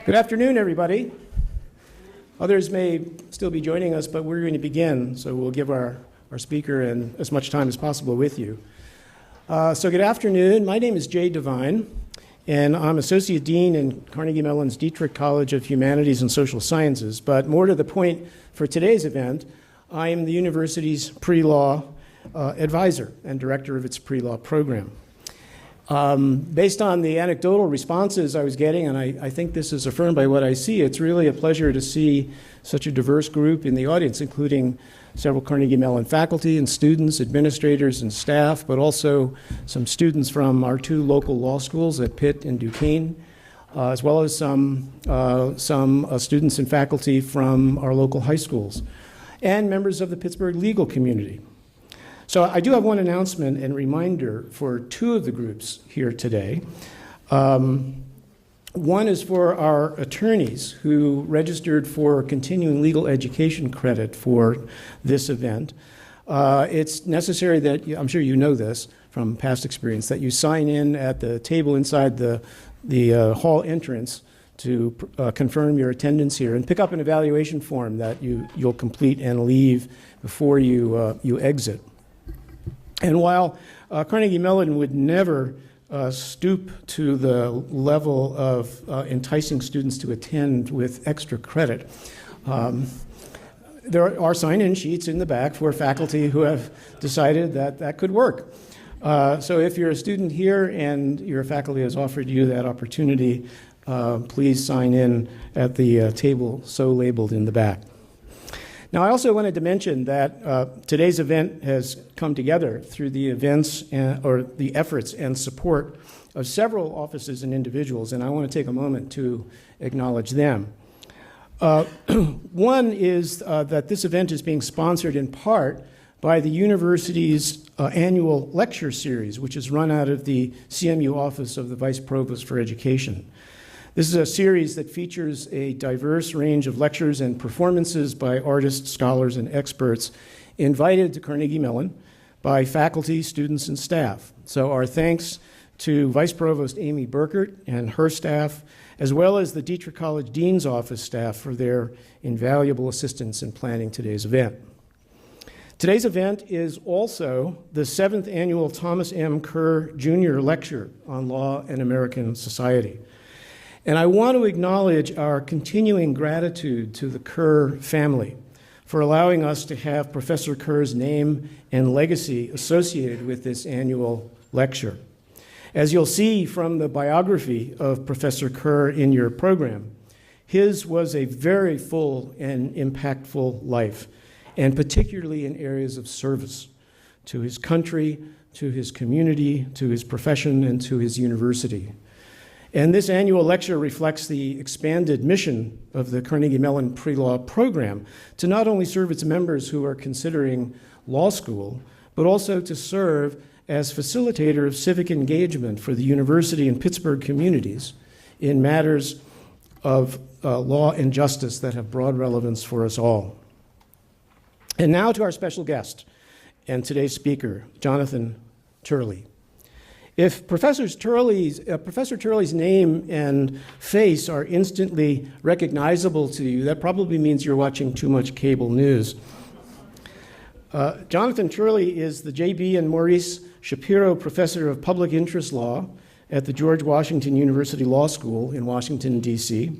Good afternoon, everybody. Others may still be joining us, but we're going to begin, so we'll give our speaker and as much time as possible with you. So good afternoon. My name is Jay Devine, and I'm Associate Dean in Carnegie Mellon's Dietrich College of Humanities and Social Sciences. But more to the point, for today's event, I am the university's pre-law advisor and director of its pre-law program. Based on the anecdotal responses I was getting, and I think this is affirmed by what I see, it's really a pleasure to see such a diverse group in the audience, including several Carnegie Mellon faculty and students, administrators and staff, but also some students from our two local law schools at Pitt and Duquesne, as well as some students and faculty from our local high schools, and members of the Pittsburgh legal community. So I do have one announcement and reminder for two of the groups here today. One is for our attorneys who registered for continuing legal education credit for this event. It's necessary that, I'm sure you know this from past experience, that you sign in at the table inside the hall entrance to confirm your attendance here and pick up an evaluation form that you'll complete and leave before you exit. And while Carnegie Mellon would never stoop to the level of enticing students to attend with extra credit, there are sign-in sheets in the back for faculty who have decided that that could work. So if you're a student here and your faculty has offered you that opportunity, please sign in at the table so labeled in the back. Now, I also wanted to mention that today's event has come together through the events or the efforts and support of several offices and individuals, and I want to take a moment to acknowledge them. One is that this event is being sponsored in part by the university's annual lecture series, which is run out of the CMU Office of the Vice Provost for Education. This is a series that features a diverse range of lectures and performances by artists, scholars, and experts invited to Carnegie Mellon by faculty, students, and staff. So our thanks to Vice Provost Amy Burkert and her staff, as well as the Dietrich College Dean's Office staff for their invaluable assistance in planning today's event. Today's event is also the 7th annual Thomas M. Kerr Jr. Lecture on Law and American Society. And I want to acknowledge our continuing gratitude to the Kerr family for allowing us to have Professor Kerr's name and legacy associated with this annual lecture. As you'll see from the biography of Professor Kerr in your program, his was a very full and impactful life, and particularly in areas of service to his country, to his community, to his profession, and to his university. And this annual lecture reflects the expanded mission of the Carnegie Mellon pre-law program to not only serve its members who are considering law school, but also to serve as facilitator of civic engagement for the university and Pittsburgh communities in matters of law and justice that have broad relevance for us all. And now to our special guest and today's speaker, Jonathan Turle. If Professor Turle's name and face are instantly recognizable to you, that probably means you're watching too much cable news. Jonathan Turle is the J.B. and Maurice Shapiro Professor of Public Interest Law at the George Washington University Law School in Washington, D.C.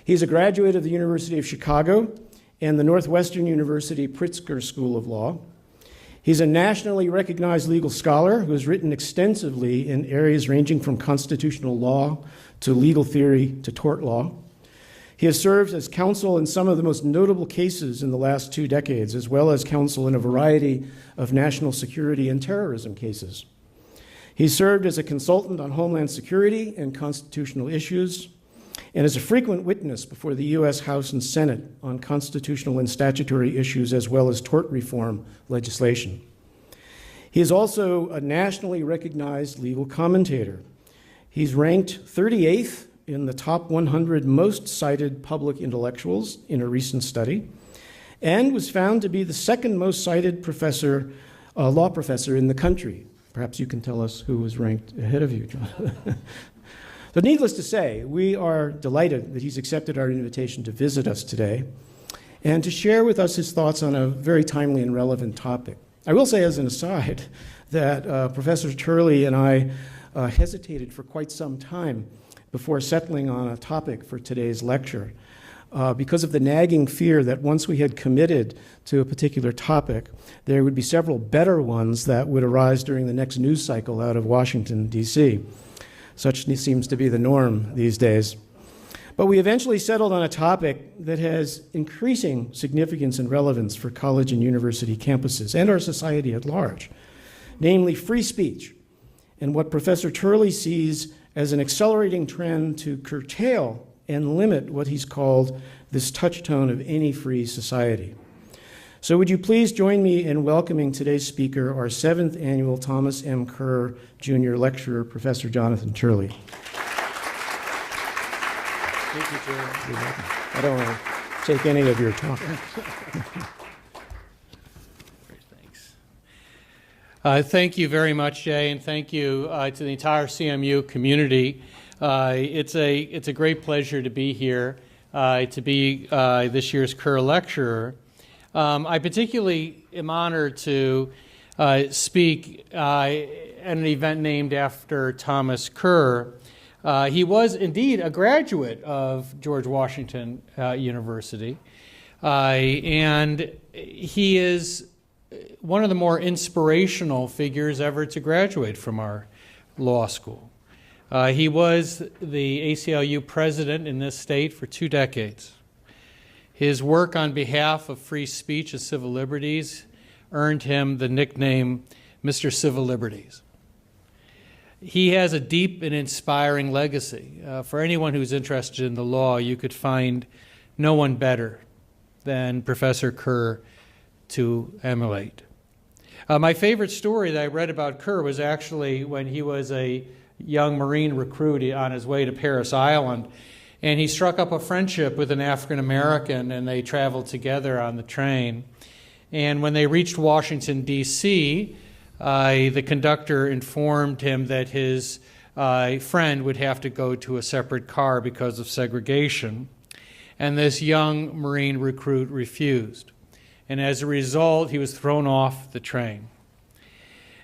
He's a graduate of the University of Chicago and the Northwestern University Pritzker School of Law. He's a nationally recognized legal scholar who has written extensively in areas ranging from constitutional law to legal theory to tort law. He has served as counsel in some of the most notable cases in the last 2 decades, as well as counsel in a variety of national security and terrorism cases. He served as a consultant on homeland security and constitutional issues, and is a frequent witness before the U.S. House and Senate on constitutional and statutory issues as well as tort reform legislation. He is also a nationally recognized legal commentator. He's ranked 38th in the top 100 most cited public intellectuals in a recent study, and was found to be the second most cited law professor in the country. Perhaps you can tell us who was ranked ahead of you, John. So needless to say, we are delighted that he's accepted our invitation to visit us today and to share with us his thoughts on a very timely and relevant topic. I will say as an aside that Professor Turle and I hesitated for quite some time before settling on a topic for today's lecture because of the nagging fear that once we had committed to a particular topic, there would be several better ones that would arise during the next news cycle out of Washington, D.C. Such seems to be the norm these days. But we eventually settled on a topic that has increasing significance and relevance for college and university campuses and our society at large, namely free speech, and what Professor Turle sees as an accelerating trend to curtail and limit what he's called this touchstone of any free society. So would you please join me in welcoming today's speaker, our 7th annual Thomas M. Kerr Jr. Lecturer, Professor Jonathan Turle. Thank you, Jerry. You're welcome. I don't want to take any of your time. Thanks. Thank you very much, Jay, and thank you to the entire CMU community. It's a great pleasure to be here, to be this year's Kerr Lecturer. I particularly am honored to speak at an event named after Thomas Kerr. He was indeed a graduate of George Washington University, and he is one of the more inspirational figures ever to graduate from our law school. He was the ACLU president in this state for 2 decades. His work on behalf of free speech and civil liberties earned him the nickname Mr. Civil Liberties. He has a deep and inspiring legacy. For anyone who's interested in the law, you could find no one better than Professor Kerr to emulate. My favorite story that I read about Kerr was actually when he was a young Marine recruit on his way to Paris Island, and he struck up a friendship with an African American, and they traveled together on the train. And when they reached Washington, D.C., the conductor informed him that his friend would have to go to a separate car because of segregation. And this young Marine recruit refused. And as a result, he was thrown off the train.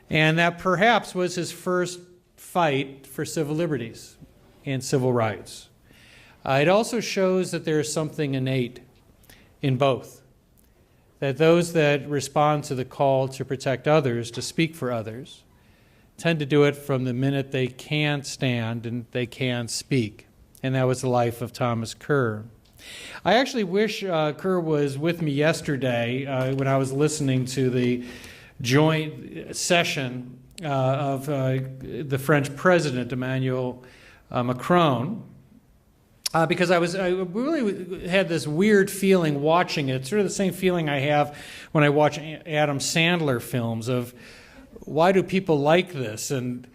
And that perhaps was his first fight for civil liberties and civil rights. It also shows that there is something innate in both, that those that respond to the call to protect others, to speak for others, tend to do it from the minute they can stand and they can speak. And that was the life of Thomas Kerr. I actually wish Kerr was with me yesterday when I was listening to the joint session of the French president, Emmanuel Macron, because I really had this weird feeling watching it, sort of the same feeling I have when I watch Adam Sandler films of why do people like this and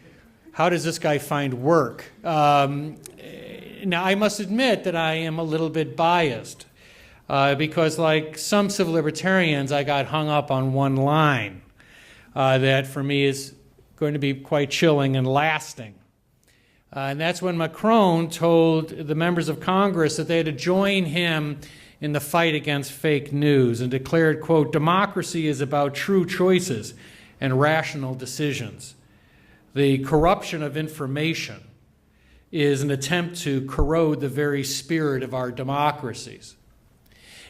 how does this guy find work? Now, I must admit that I am a little bit biased because like some civil libertarians, I got hung up on one line that for me is going to be quite chilling and lasting. And that's when Macron told the members of Congress that they had to join him in the fight against fake news and declared, quote, democracy is about true choices and rational decisions. The corruption of information is an attempt to corrode the very spirit of our democracies.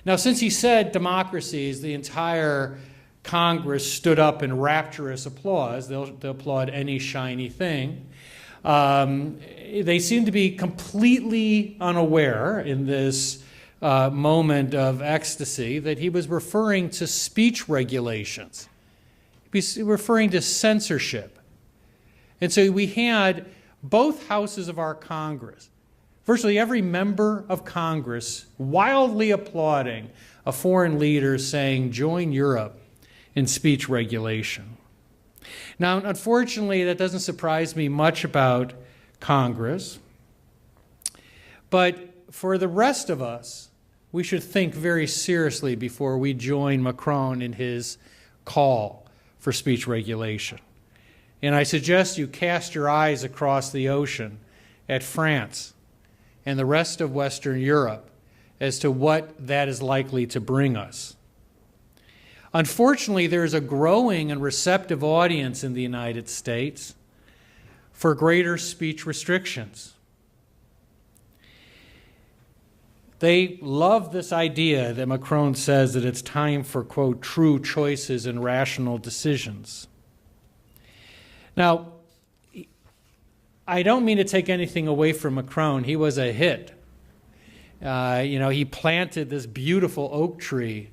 Now, since he said democracies, the entire Congress stood up in rapturous applause. They'll applaud any shiny thing. They seem to be completely unaware in this moment of ecstasy that he was referring to speech regulations. He was referring to censorship. And so we had both houses of our Congress, virtually every member of Congress, wildly applauding a foreign leader saying, join Europe in speech regulation. Now, unfortunately, that doesn't surprise me much about Congress, but for the rest of us, we should think very seriously before we join Macron in his call for speech regulation. And I suggest you cast your eyes across the ocean at France and the rest of Western Europe as to what that is likely to bring us. Unfortunately, there is a growing and receptive audience in the United States for greater speech restrictions. They love this idea that Macron says that it's time for, quote, true choices and rational decisions. Now, I don't mean to take anything away from Macron. He was a hit. He planted this beautiful oak tree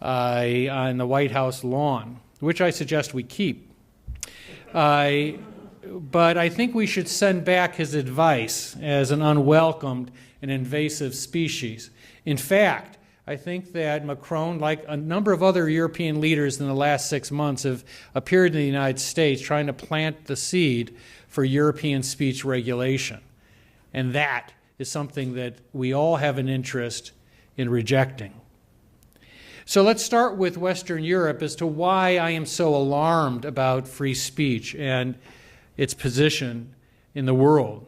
on the White House lawn, which I suggest we keep. But I think we should send back his advice as an unwelcomed and invasive species. In fact, I think that Macron, like a number of other European leaders in the last 6 months, have appeared in the United States trying to plant the seed for European speech regulation. And that is something that we all have an interest in rejecting. So let's start with Western Europe as to why I am so alarmed about free speech and its position in the world.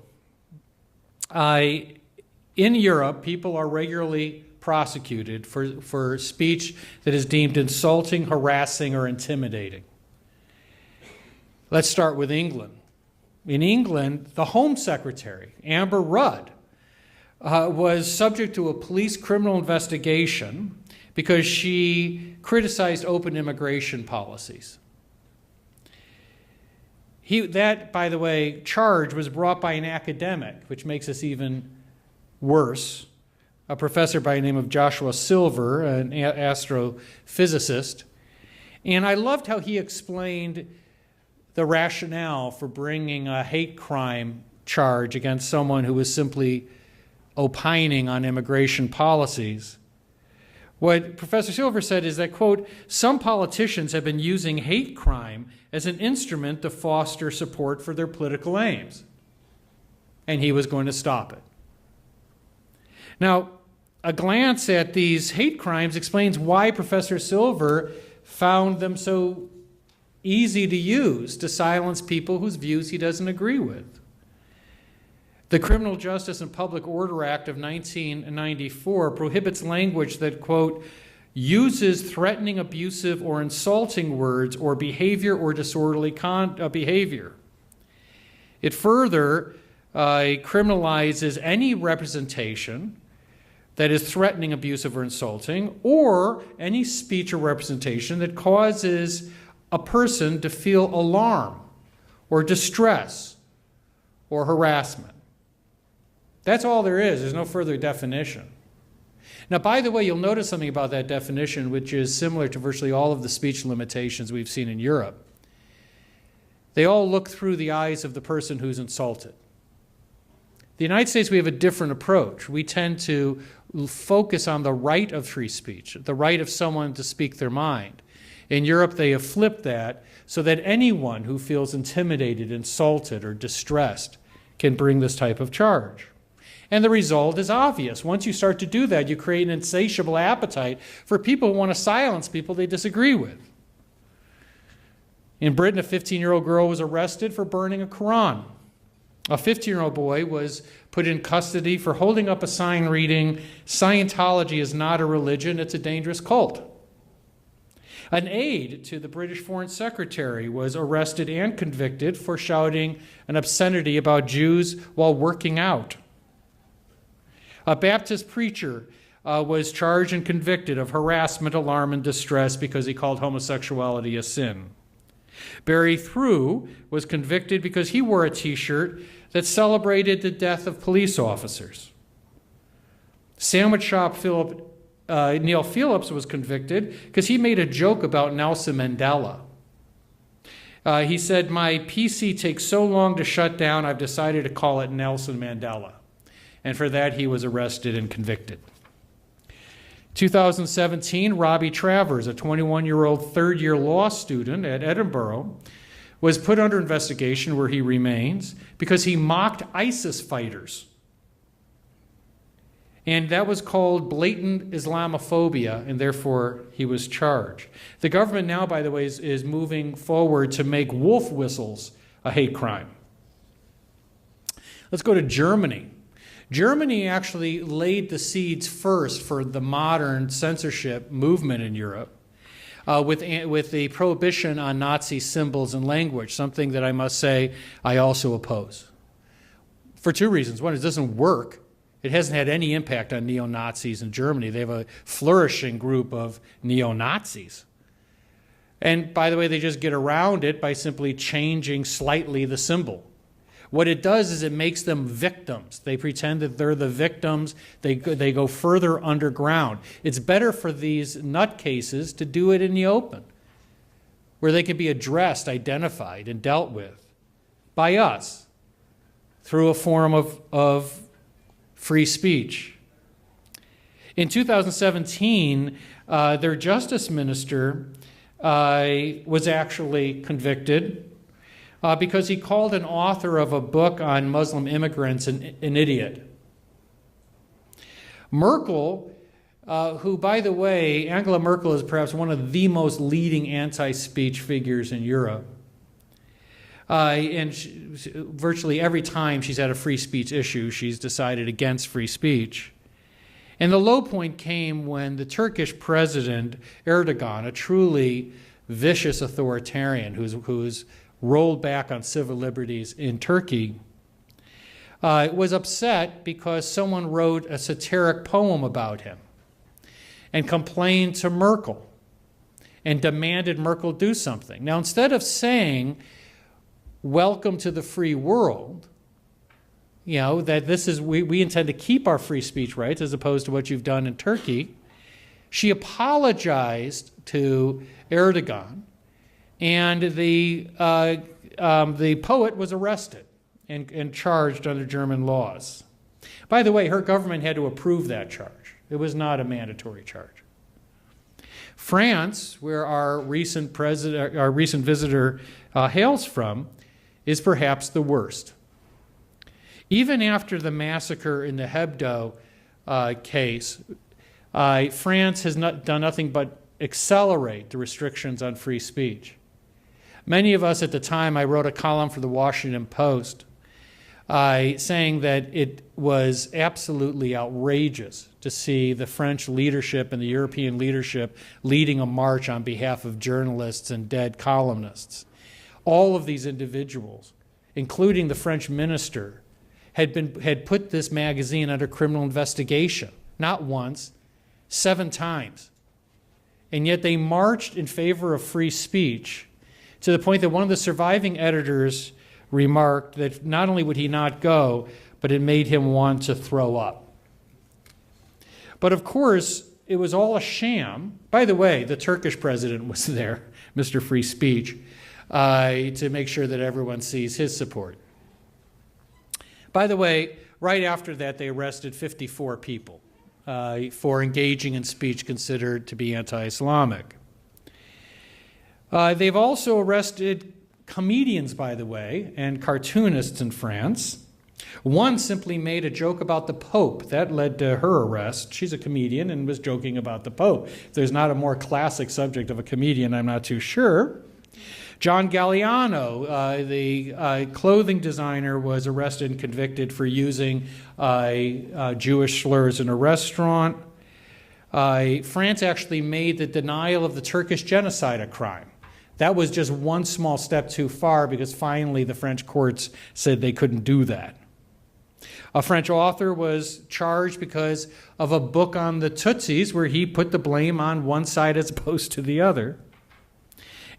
In Europe, people are regularly prosecuted for speech that is deemed insulting, harassing, or intimidating. Let's start with England. In England, the Home Secretary, Amber Rudd, was subject to a police criminal investigation because she criticized open immigration policies. That, by the way, charge was brought by an academic, which makes this even worse, a professor by the name of Joshua Silver, an astrophysicist. And I loved how he explained the rationale for bringing a hate crime charge against someone who was simply opining on immigration policies. What Professor Silver said is that, quote, some politicians have been using hate crime as an instrument to foster support for their political aims. And he was going to stop it. Now, a glance at these hate crimes explains why Professor Silver found them so easy to use to silence people whose views he doesn't agree with. The Criminal Justice and Public Order Act of 1994 prohibits language that, quote, uses threatening, abusive, or insulting words or behavior or disorderly behavior. It further criminalizes any representation that is threatening, abusive, or insulting, or any speech or representation that causes a person to feel alarm or distress or harassment. That's all there is. There's no further definition. Now, by the way, you'll notice something about that definition, which is similar to virtually all of the speech limitations we've seen in Europe. They all look through the eyes of the person who's insulted. The United States, we have a different approach. We tend to focus on the right of free speech, the right of someone to speak their mind. In Europe, they have flipped that so that anyone who feels intimidated, insulted, or distressed can bring this type of charge. And the result is obvious. Once you start to do that, you create an insatiable appetite for people who want to silence people they disagree with. In Britain, a 15-year-old girl was arrested for burning a Quran. A 15-year-old boy was put in custody for holding up a sign reading, "Scientology is not a religion, it's a dangerous cult." An aide to the British Foreign Secretary was arrested and convicted for shouting an obscenity about Jews while working out. A Baptist preacher was charged and convicted of harassment, alarm, and distress because he called homosexuality a sin. Barry Threw was convicted because he wore a T-shirt that celebrated the death of police officers. Sandwich shop Neil Phillips was convicted because he made a joke about Nelson Mandela. He said, "My PC takes so long to shut down, I've decided to call it Nelson Mandela." And for that, he was arrested and convicted. 2017, Robbie Travers, a 21-year-old third-year law student at Edinburgh, was put under investigation where he remains because he mocked ISIS fighters. And that was called blatant Islamophobia, and therefore he was charged. The government now, by the way, is moving forward to make wolf whistles a hate crime. Let's go to Germany. Germany actually laid the seeds first for the modern censorship movement in Europe with the prohibition on Nazi symbols and language, something that I must say I also oppose. For two reasons. One, it doesn't work. It hasn't had any impact on neo-Nazis in Germany. They have a flourishing group of neo-Nazis. And by the way, they just get around it by simply changing slightly the symbol. What it does is it makes them victims. They pretend that they're the victims. They go further underground. It's better for these nutcases to do it in the open, where they can be addressed, identified, and dealt with by us through a form of free speech. In 2017, their justice minister was actually convicted because he called an author of a book on Muslim immigrants an idiot. Merkel, who, by the way, Angela Merkel is perhaps one of the most leading anti-speech figures in Europe. Virtually every time she's had a free speech issue, she's decided against free speech. And the low point came when the Turkish president, Erdogan, a truly vicious authoritarian who's rolled back on civil liberties in Turkey, was upset because someone wrote a satiric poem about him and complained to Merkel and demanded Merkel do something. Now, instead of saying, "Welcome to the free world," that this is, we intend to keep our free speech rights as opposed to what you've done in Turkey, she apologized to Erdogan, and the poet was arrested and charged under German laws. By the way, her government had to approve that charge. It was not a mandatory charge. France, where our recent visitor hails from, is perhaps the worst. Even after the massacre in the Hebdo case, France has done nothing but accelerate the restrictions on free speech. Many of us at the time, I wrote a column for the Washington Post saying that it was absolutely outrageous to see the French leadership and the European leadership leading a march on behalf of journalists and dead columnists. All of these individuals, including the French minister, had put this magazine under criminal investigation, not once, 7 times. And yet they marched in favor of free speech to the point that one of the surviving editors remarked that not only would he not go, but it made him want to throw up. But of course, it was all a sham. By the way, the Turkish president was there, Mr. Free Speech, to make sure that everyone sees his support. By the way, right after that, they arrested 54 people for engaging in speech considered to be anti-Islamic. They've also arrested comedians, by the way, and cartoonists in France. One simply made a joke about the Pope. That led to her arrest. She's a comedian and was joking about the Pope. If there's not a more classic subject of a comedian, I'm not too sure. John Galliano, the clothing designer, was arrested and convicted for using Jewish slurs in a restaurant. France actually made the denial of the Turkish genocide a crime. That was just one small step too far because finally the French courts said they couldn't do that. A French author was charged because of a book on the Tutsis where he put the blame on one side as opposed to the other.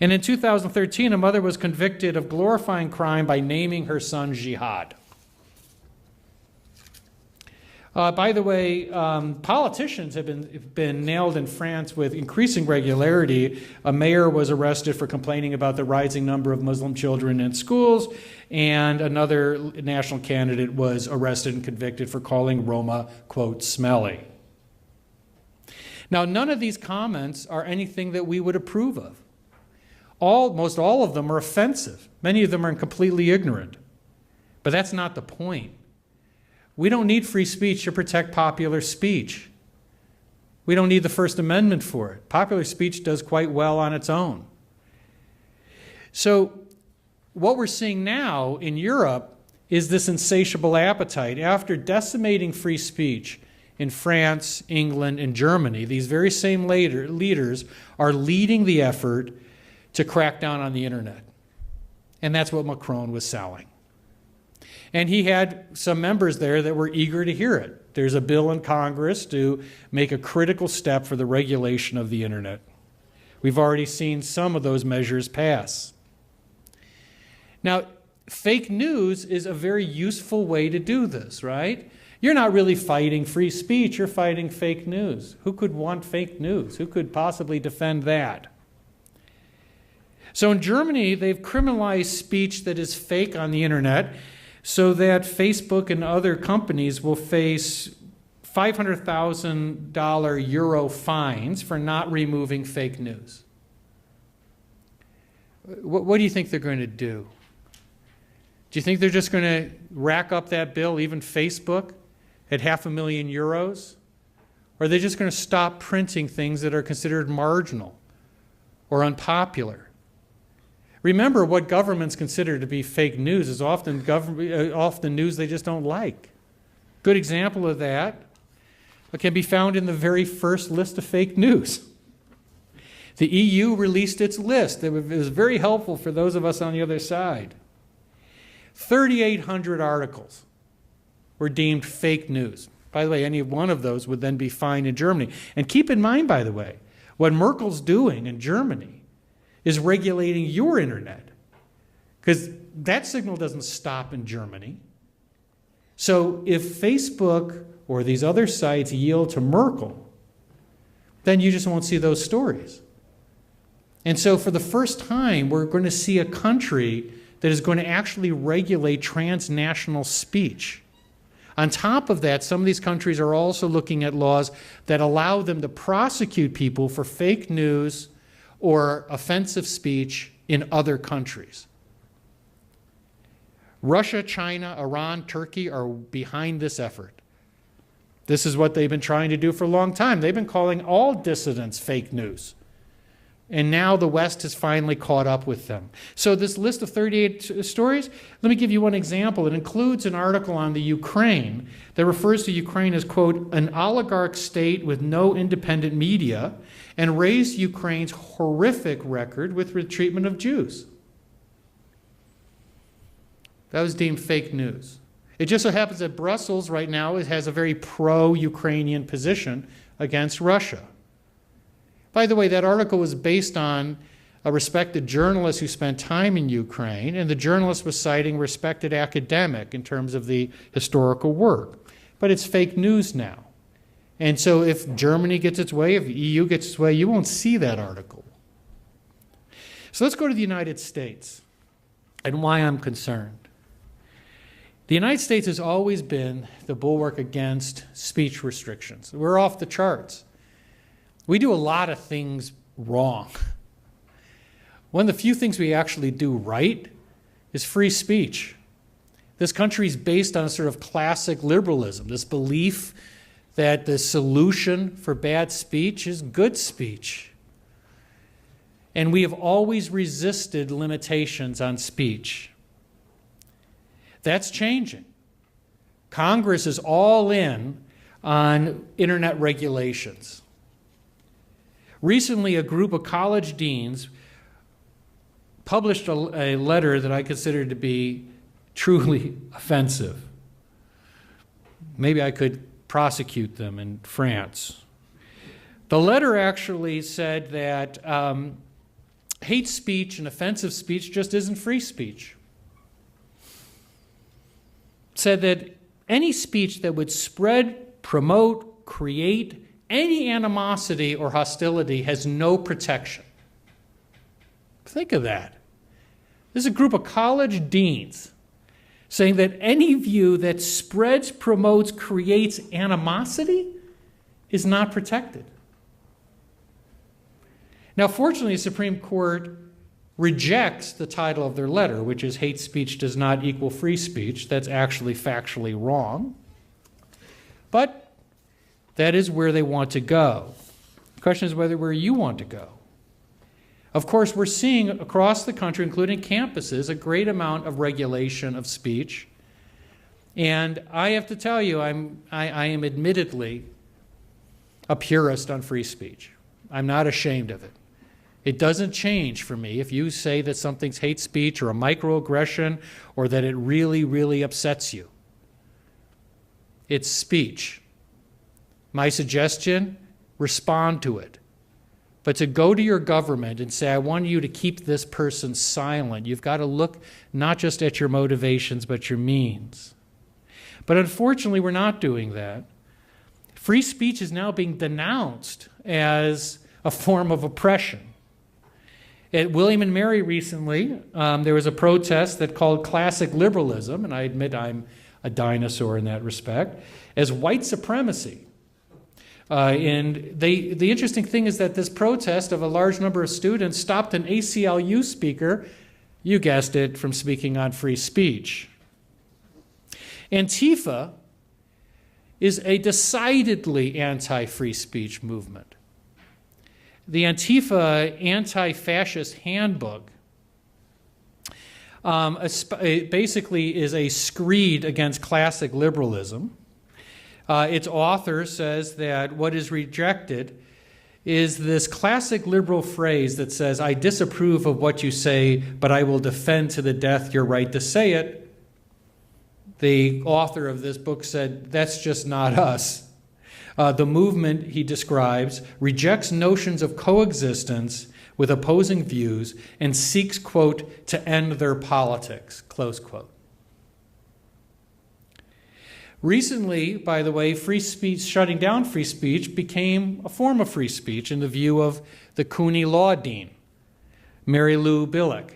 And in 2013, a mother was convicted of glorifying crime by naming her son Jihad. By the way, politicians have been nailed in France with increasing regularity. A mayor was arrested for complaining about the rising number of Muslim children in schools, and another national candidate was arrested and convicted for calling Roma, quote, smelly. Now, none of these comments are anything that we would approve of. Most all of them are offensive. Many of them are completely ignorant. But that's not the point. We don't need free speech to protect popular speech. We don't need the First Amendment for it. Popular speech does quite well on its own. So what we're seeing now in Europe is this insatiable appetite. After decimating free speech in France, England, and Germany, these very same leaders are leading the effort to crack down on the internet. And that's what Macron was selling. And he had some members there that were eager to hear it. There's a bill in Congress to make a critical step for the regulation of the internet. We've already seen some of those measures pass. Now, fake news is a very useful way to do this, right? You're not really fighting free speech, you're fighting fake news. Who could want fake news? Who could possibly defend that? So in Germany, they've criminalized speech that is fake on the internet so that Facebook and other companies will face $500,000 euro fines for not removing fake news. What do you think they're going to do? Do you think they're just going to rack up that bill, even Facebook, at €500,000? Or are they just going to stop printing things that are considered marginal or unpopular? Remember, what governments consider to be fake news is often news they just don't like. Good example of that can be found in the very first list of fake news. The EU released its list. It was very helpful for those of us on the other side. 3,800 articles were deemed fake news. By the way, any one of those would then be fined in Germany. And keep in mind, by the way, what Merkel's doing in Germany is regulating your internet, because that signal doesn't stop in Germany. So if Facebook or these other sites yield to Merkel, then you just won't see those stories. And so for the first time, we're going to see a country that is going to actually regulate transnational speech. On top of that, some of these countries are also looking at laws that allow them to prosecute people for fake news or offensive speech in other countries. Russia, China, Iran, Turkey are behind this effort. This is what they've been trying to do for a long time. They've been calling all dissidents fake news. And now the West has finally caught up with them. So this list of 38 stories, let me give you one example. It includes an article on the Ukraine that refers to Ukraine as, quote, an oligarch state with no independent media, and raised Ukraine's horrific record with the treatment of Jews. That was deemed fake news. It just so happens that Brussels right now has a very pro-Ukrainian position against Russia. By the way, that article was based on a respected journalist who spent time in Ukraine, and the journalist was citing a respected academic in terms of the historical work. But it's fake news now. And so if Germany gets its way, if the EU gets its way, you won't see that article. So let's go to the United States and why I'm concerned. The United States has always been the bulwark against speech restrictions. We're off the charts. We do a lot of things wrong. One of the few things we actually do right is free speech. This country is based on a sort of classic liberalism, this belief that the solution for bad speech is good speech. And we have always resisted limitations on speech. That's changing. Congress is all in on internet regulations. Recently, a group of college deans published a letter that I consider to be truly offensive. Maybe I could prosecute them in France. The letter actually said that hate speech and offensive speech just isn't free speech. It said that any speech that would spread, promote, create any animosity or hostility has no protection. Think of that. There's a group of college deans saying that any view that spreads, promotes, creates animosity is not protected. Now, fortunately, the Supreme Court rejects the title of their letter, which is hate speech does not equal free speech. That's actually factually wrong. But that is where they want to go. The question is where you want to go. Of course, we're seeing across the country, including campuses, a great amount of regulation of speech. And I have to tell you, I am admittedly a purist on free speech. I'm not ashamed of it. It doesn't change for me if you say that something's hate speech or a microaggression or that it really, really upsets you. It's speech. My suggestion, respond to it. But to go to your government and say, I want you to keep this person silent, you've got to look not just at your motivations, but your means. But unfortunately, we're not doing that. Free speech is now being denounced as a form of oppression. At William and Mary recently, there was a protest that called classic liberalism, and I admit I'm a dinosaur in that respect, as white supremacy. And the interesting thing is that this protest of a large number of students stopped an ACLU speaker, you guessed it, from speaking on free speech. Antifa is a decidedly anti-free speech movement. The Antifa Anti-Fascist Handbook basically is a screed against classic liberalism. Its author says that what is rejected is this classic liberal phrase that says, I disapprove of what you say, but I will defend to the death your right to say it. The author of this book said, that's just not us. The movement, he describes, rejects notions of coexistence with opposing views and seeks, quote, to end their politics, close quote. Recently, by the way, free speech, shutting down free speech became a form of free speech in the view of the CUNY law dean, Mary Lou Billick.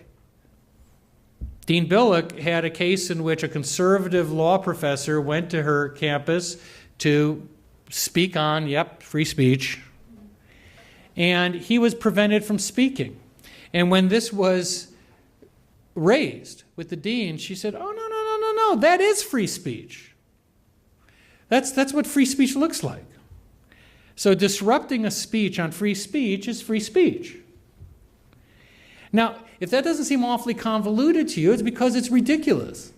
Dean Billick had a case in which a conservative law professor went to her campus to speak on, free speech, and he was prevented from speaking. And when this was raised with the dean, she said, oh, no, that is free speech. That's what free speech looks like. So disrupting a speech on free speech is free speech. Now, if that doesn't seem awfully convoluted to you, it's because it's ridiculous.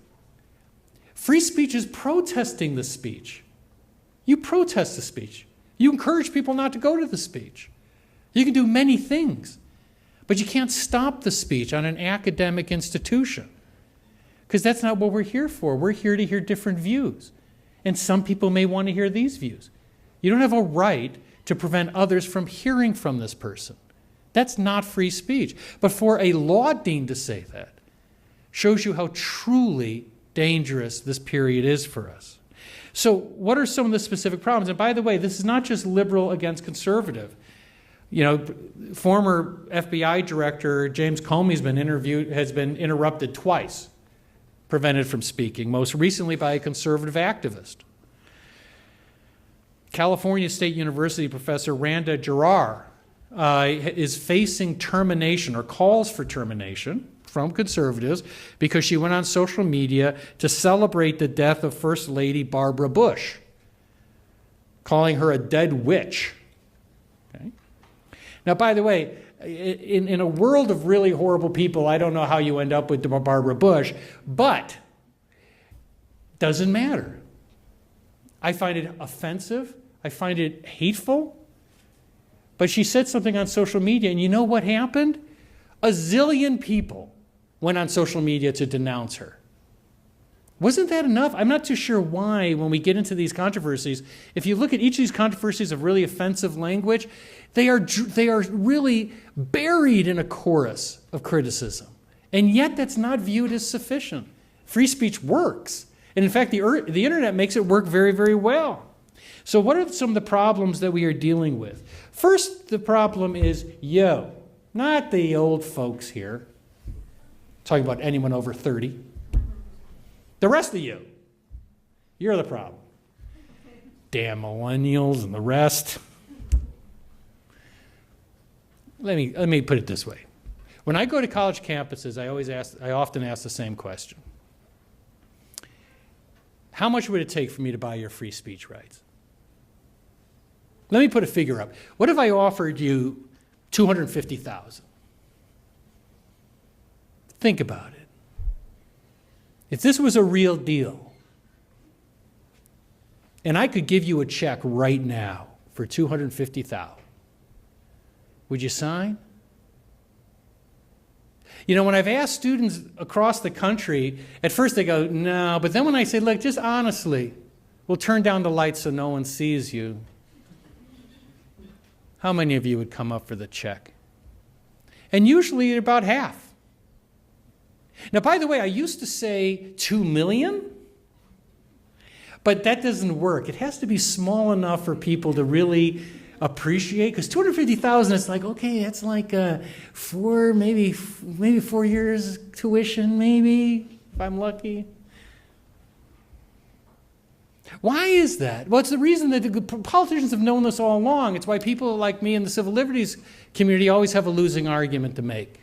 Free speech is protesting the speech. You protest the speech. You encourage people not to go to the speech. You can do many things, but you can't stop the speech on an academic institution because that's not what we're here for. We're here to hear different views, and some people may want to hear these views. You don't have a right to prevent others from hearing from this person. That's not free speech. But for a law dean to say that shows you how truly dangerous this period is for us. So what are some of the specific problems? And by the way, this is not just liberal against conservative. You know, former FBI director James Comey has been interrupted twice, prevented from speaking, most recently by a conservative activist. California State University professor Randa Jarrar is facing termination or calls for termination from conservatives because she went on social media to celebrate the death of First Lady Barbara Bush, calling her a dead witch. Okay? Now, by the way, in a world of really horrible people, I don't know how you end up with Barbara Bush, but doesn't matter. I find it offensive. I find it hateful. But she said something on social media, and you know what happened? A zillion people went on social media to denounce her. Wasn't that enough? I'm not too sure why, when we get into these controversies, if you look at each of these controversies of really offensive language, they are really buried in a chorus of criticism. And yet that's not viewed as sufficient. Free speech works. And in fact, the internet makes it work very, very well. So what are some of the problems that we are dealing with? First, the problem is yo, not the old folks here. Talking about anyone over 30. The rest of you, you're the problem. Damn millennials and the rest. Let me put it this way. When I go to college campuses, I often ask the same question. How much would it take for me to buy your free speech rights? Let me put a figure up. What if I offered you $250,000? Think about it. If this was a real deal, and I could give you a check right now for $250,000, would you sign? You know, when I've asked students across the country, at first they go, no, but then when I say, look, just honestly, we'll turn down the lights so no one sees you. How many of you would come up for the check? And usually about half. Now, by the way, I used to say 2 million, but that doesn't work. It has to be small enough for people to really appreciate, because 250,000 is like, okay, that's like maybe 4 years tuition, maybe, if I'm lucky. Why is that? Well, it's the reason that the politicians have known this all along. It's why people like me in the civil liberties community always have a losing argument to make.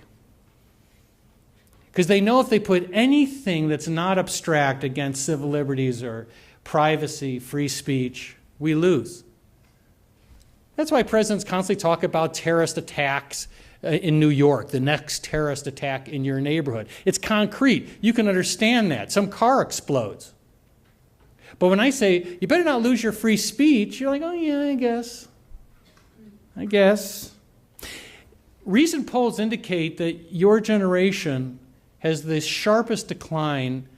Because they know if they put anything that's not abstract against civil liberties or privacy, free speech, we lose. That's why presidents constantly talk about terrorist attacks in New York, the next terrorist attack in your neighborhood. It's concrete. You can understand that. Some car explodes. But when I say, you better not lose your free speech, you're like, oh yeah, I guess. Recent polls indicate that your generation has the sharpest decline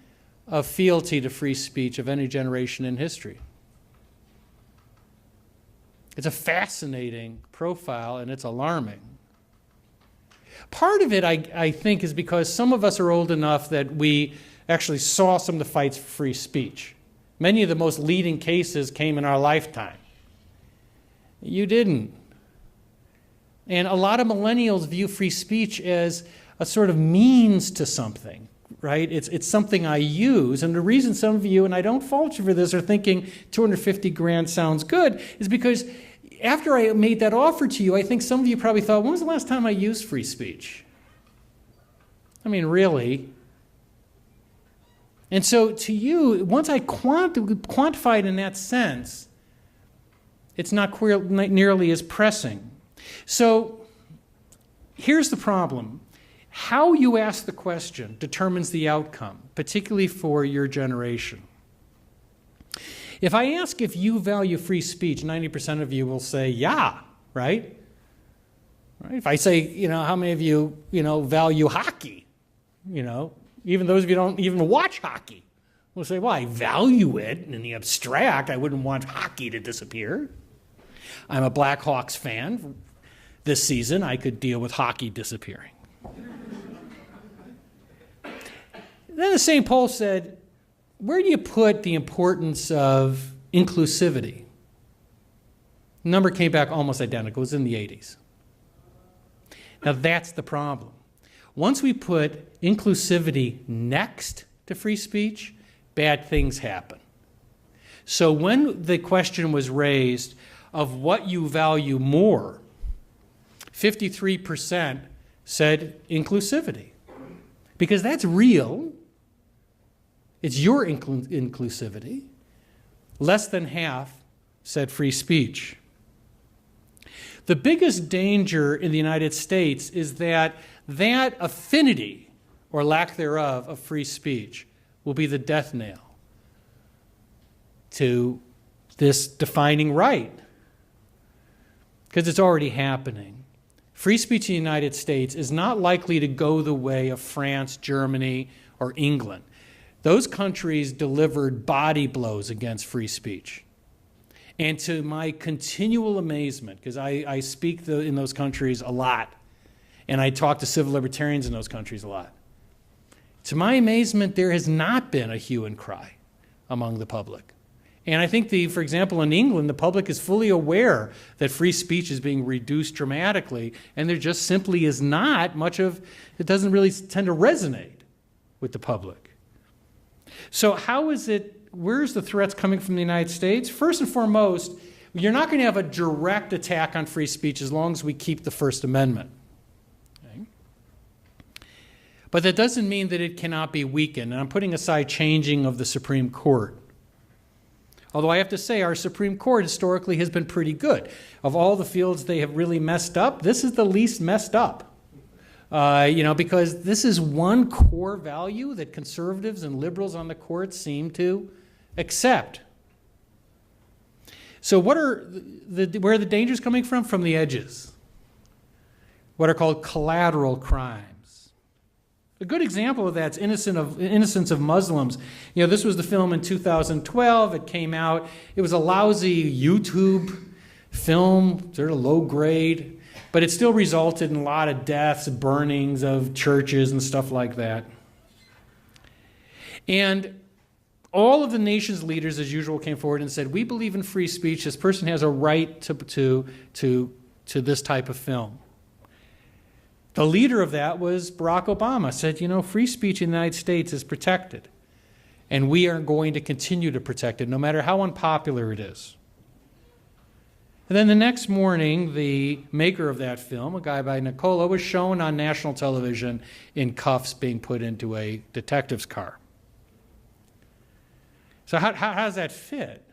of fealty to free speech of any generation in history. It's a fascinating profile, and it's alarming. Part of it, I think, is because some of us are old enough that we actually saw some of the fights for free speech. Many of the most leading cases came in our lifetime. You didn't. And a lot of millennials view free speech as a sort of means to something, right? It's something I use. And the reason some of you, and I don't fault you for this, are thinking 250 grand sounds good is because after I made that offer to you, I think some of you probably thought, when was the last time I used free speech? I mean, really? And so to you, once I quantify it in that sense, it's not nearly as pressing. So here's the problem. How you ask the question determines the outcome, particularly for your generation. If I ask if you value free speech, 90% of you will say, yeah, right? If I say, how many of you, value hockey, even those of you who don't even watch hockey will say, well, I value it in the abstract. I wouldn't want hockey to disappear. I'm a Blackhawks fan. This season, I could deal with hockey disappearing. Then the same poll said, where do you put the importance of inclusivity? The number came back almost identical. It was in the 80s. Now that's the problem. Once we put inclusivity next to free speech, bad things happen. So when the question was raised of what you value more, 53% said inclusivity. Because that's real. It's your inclusivity. Less than half said free speech. The biggest danger in the United States is that affinity, or lack thereof, of free speech will be the death nail to this defining right. Because it's already happening. Free speech in the United States is not likely to go the way of France, Germany, or England. Those countries delivered body blows against free speech. And to my continual amazement, because I speak in those countries a lot, and I talk to civil libertarians in those countries a lot, to my amazement, there has not been a hue and cry among the public. And I think, for example, in England, the public is fully aware that free speech is being reduced dramatically, and there just simply is not much of, it doesn't really tend to resonate with the public. So where's the threats coming from the United States? First and foremost, you're not going to have a direct attack on free speech as long as we keep the First Amendment. Okay? But that doesn't mean that it cannot be weakened. And I'm putting aside changing of the Supreme Court. Although I have to say our Supreme Court historically has been pretty good. Of all the fields they have really messed up, this is the least messed up. Because this is one core value that conservatives and liberals on the court seem to accept. So where are the dangers coming from? From the edges. What are called collateral crimes. A good example of that's Innocence of Muslims. You know, this was the film in 2012. It came out. It was a lousy YouTube film, sort of low grade, but it still resulted in a lot of deaths, burnings of churches and stuff like that. And all of the nation's leaders, as usual, came forward and said, we believe in free speech. This person has a right to this type of film. The leader of that was Barack Obama, said, you know, free speech in the United States is protected, and we are going to continue to protect it, no matter how unpopular it is. And then the next morning, the maker of that film, a guy by Nicola, was shown on national television in cuffs being put into a detective's car. So how does that fit?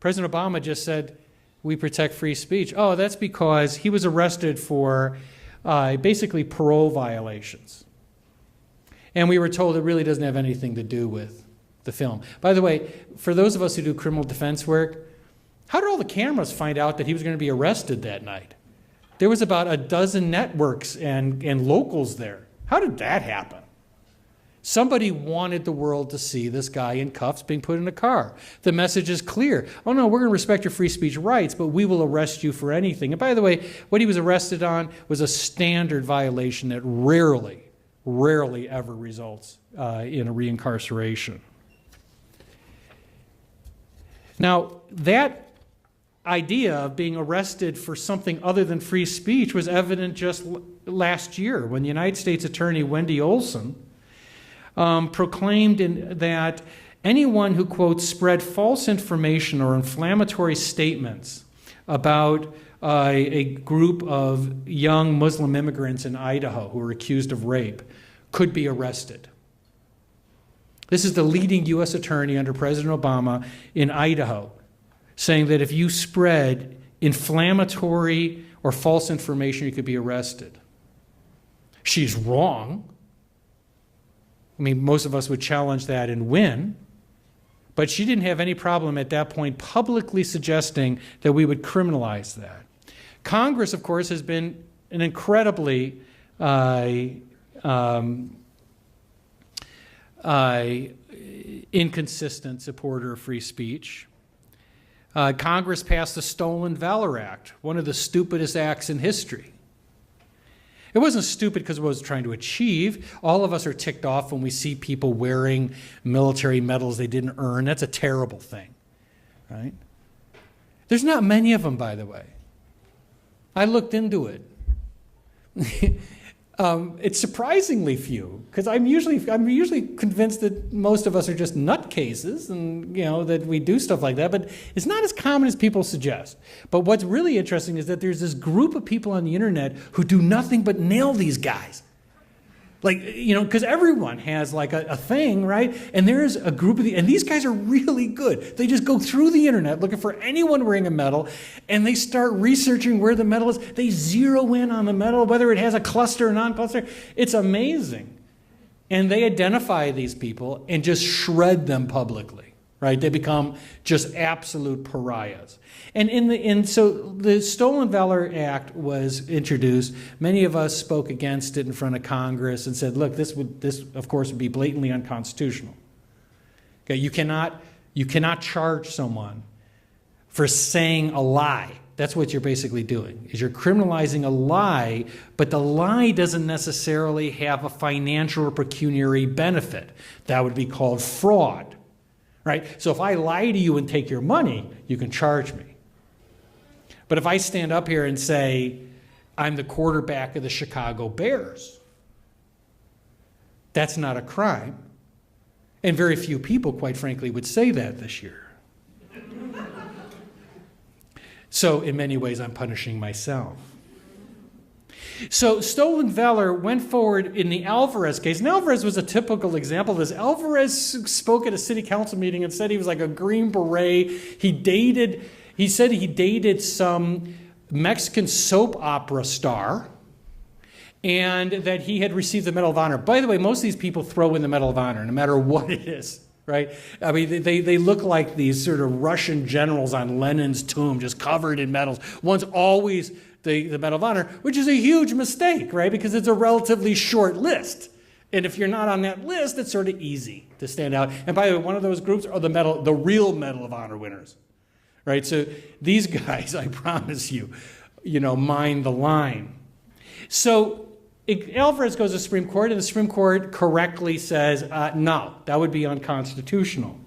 President Obama just said, we protect free speech. Oh, that's because he was arrested for basically parole violations. And we were told it really doesn't have anything to do with the film. By the way, for those of us who do criminal defense work, how did all the cameras find out that he was going to be arrested that night? There was about a dozen networks and locals there. How did that happen? Somebody wanted the world to see this guy in cuffs being put in a car. The message is clear. Oh, no, we're going to respect your free speech rights, but we will arrest you for anything. And by the way, what he was arrested on was a standard violation that rarely ever results in a reincarceration. Now, that idea of being arrested for something other than free speech was evident just last year when the United States Attorney Wendy Olson proclaimed that anyone who, quote, spread false information or inflammatory statements about a group of young Muslim immigrants in Idaho who were accused of rape could be arrested. This is the leading U.S. attorney under President Obama in Idaho, saying that if you spread inflammatory or false information, you could be arrested. She's wrong. I mean, most of us would challenge that and win, but she didn't have any problem at that point publicly suggesting that we would criminalize that. Congress, of course, has been an incredibly inconsistent supporter of free speech. Congress passed the Stolen Valor Act, one of the stupidest acts in history. It wasn't stupid because it was trying to achieve. All of us are ticked off when we see people wearing military medals they didn't earn. That's a terrible thing, right? There's not many of them, by the way. I looked into it. It's surprisingly few, because I'm usually convinced that most of us are just nutcases, and that we do stuff like that. But it's not as common as people suggest. But what's really interesting is that there's this group of people on the internet who do nothing but nail these guys. Like, because everyone has like a thing, right? And there's a group of and these guys are really good. They just go through the internet looking for anyone wearing a medal, and they start researching where the medal is. They zero in on the medal, whether it has a cluster or non-cluster. It's amazing. And they identify these people and just shred them publicly, right? They become just absolute pariahs. And so the Stolen Valor Act was introduced. Many of us spoke against it in front of Congress and said, look, this of course would be blatantly unconstitutional. Okay, you cannot charge someone for saying a lie. That's what you're basically doing, is you're criminalizing a lie, but the lie doesn't necessarily have a financial or pecuniary benefit. That would be called fraud, right? So if I lie to you and take your money, you can charge me. But if I stand up here and say, I'm the quarterback of the Chicago Bears, that's not a crime. And very few people, quite frankly, would say that this year. So in many ways, I'm punishing myself. So Stolen Valor went forward in the Alvarez case. And Alvarez was a typical example of this. Alvarez spoke at a city council meeting and said he was like a Green Beret. He said he dated some Mexican soap opera star, and that he had received the Medal of Honor. By the way, most of these people throw in the Medal of Honor, no matter what it is, right? I mean, they look like these sort of Russian generals on Lenin's tomb, just covered in medals. One's always the Medal of Honor, which is a huge mistake, right? Because it's a relatively short list. And if you're not on that list, it's sort of easy to stand out. And by the way, one of those groups are the real Medal of Honor winners, right? So these guys, I promise you, mind the line. So Alvarez goes to the Supreme Court, and the Supreme Court correctly says, no, that would be unconstitutional.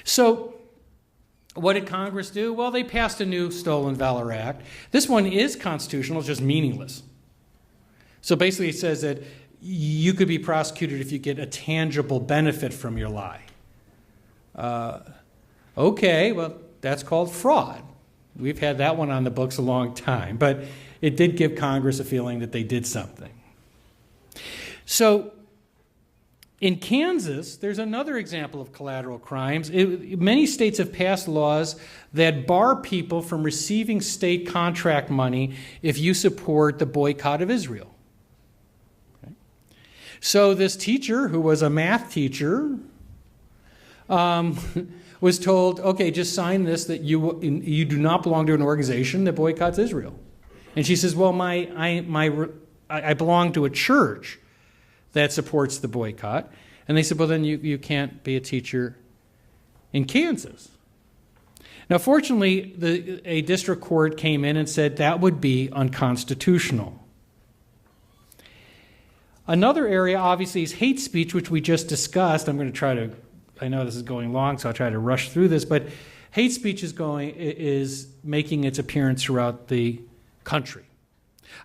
So what did Congress do? Well, they passed a new Stolen Valor Act. This one is constitutional, it's just meaningless. So basically it says that you could be prosecuted if you get a tangible benefit from your lie. Okay, well, that's called fraud. We've had that one on the books a long time, but it did give Congress a feeling that they did something. So in Kansas, there's another example of collateral crimes. Many states have passed laws that bar people from receiving state contract money if you support the boycott of Israel. Okay. So this teacher, who was a math teacher, was told, okay, just sign this that you do not belong to an organization that boycotts Israel. And she says, well, I belong to a church that supports the boycott. And they said, well, then you can't be a teacher in Kansas. Now, fortunately, a district court came in and said that would be unconstitutional. Another area, obviously, is hate speech, which we just discussed. I'm going to try to, I know this is going long, so I'll try to rush through this, but hate speech is making its appearance throughout the country.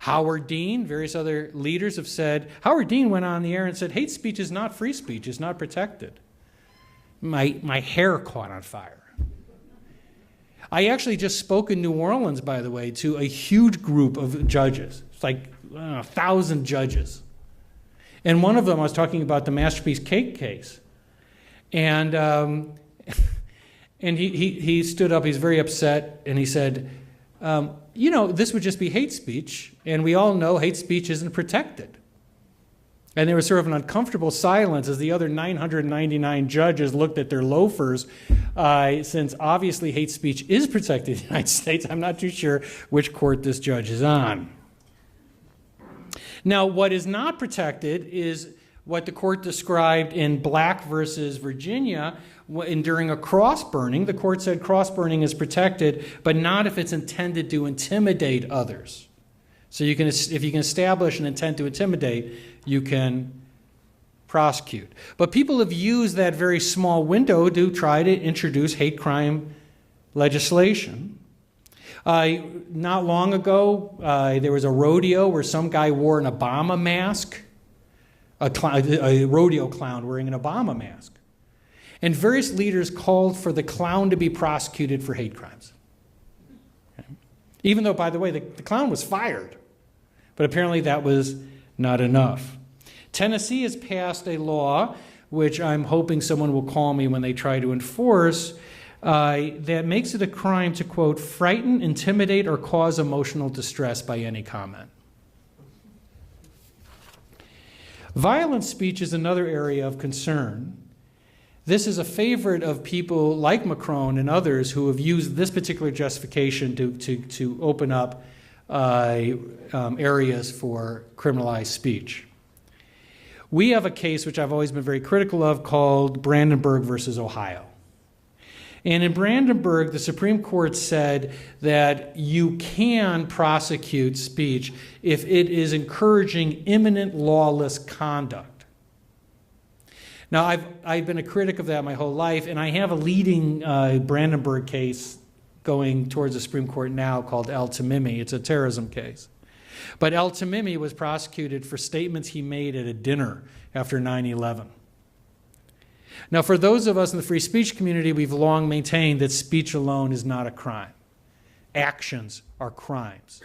Howard Dean, various other leaders have said, Howard Dean went on the air and said, hate speech is not free speech, it's not protected. My hair caught on fire. I actually just spoke in New Orleans, by the way, to a huge group of judges. It's like 1,000 judges. And one of them, I was talking about the Masterpiece Cake case. And he stood up, he's very upset, and he said, this would just be hate speech, and we all know hate speech isn't protected. And there was sort of an uncomfortable silence as the other 999 judges looked at their loafers, since obviously hate speech is protected in the United States. I'm not too sure which court this judge is on. Now, what is not protected is what the court described in Black versus Virginia. During a cross-burning, the court said cross-burning is protected, but not if it's intended to intimidate others. So if you can establish an intent to intimidate, you can prosecute. But people have used that very small window to try to introduce hate crime legislation. Not long ago, there was a rodeo where some guy wore an Obama mask, a rodeo clown wearing an Obama mask. And various leaders called for the clown to be prosecuted for hate crimes. Okay. Even though, by the way, the clown was fired. But apparently that was not enough. Tennessee has passed a law, which I'm hoping someone will call me when they try to enforce, that makes it a crime to, quote, frighten, intimidate, or cause emotional distress by any comment. Violent speech is another area of concern. This is a favorite of people like Macron and others who have used this particular justification to open up areas for criminalized speech. We have a case which I've always been very critical of called Brandenburg versus Ohio. And in Brandenburg, the Supreme Court said that you can prosecute speech if it is encouraging imminent lawless conduct. Now, I've been a critic of that my whole life, and I have a leading Brandenburg case going towards the Supreme Court now called El Tamimi. It's a terrorism case. But El Tamimi was prosecuted for statements he made at a dinner after 9/11. Now, for those of us in the free speech community, we've long maintained that speech alone is not a crime. Actions are crimes.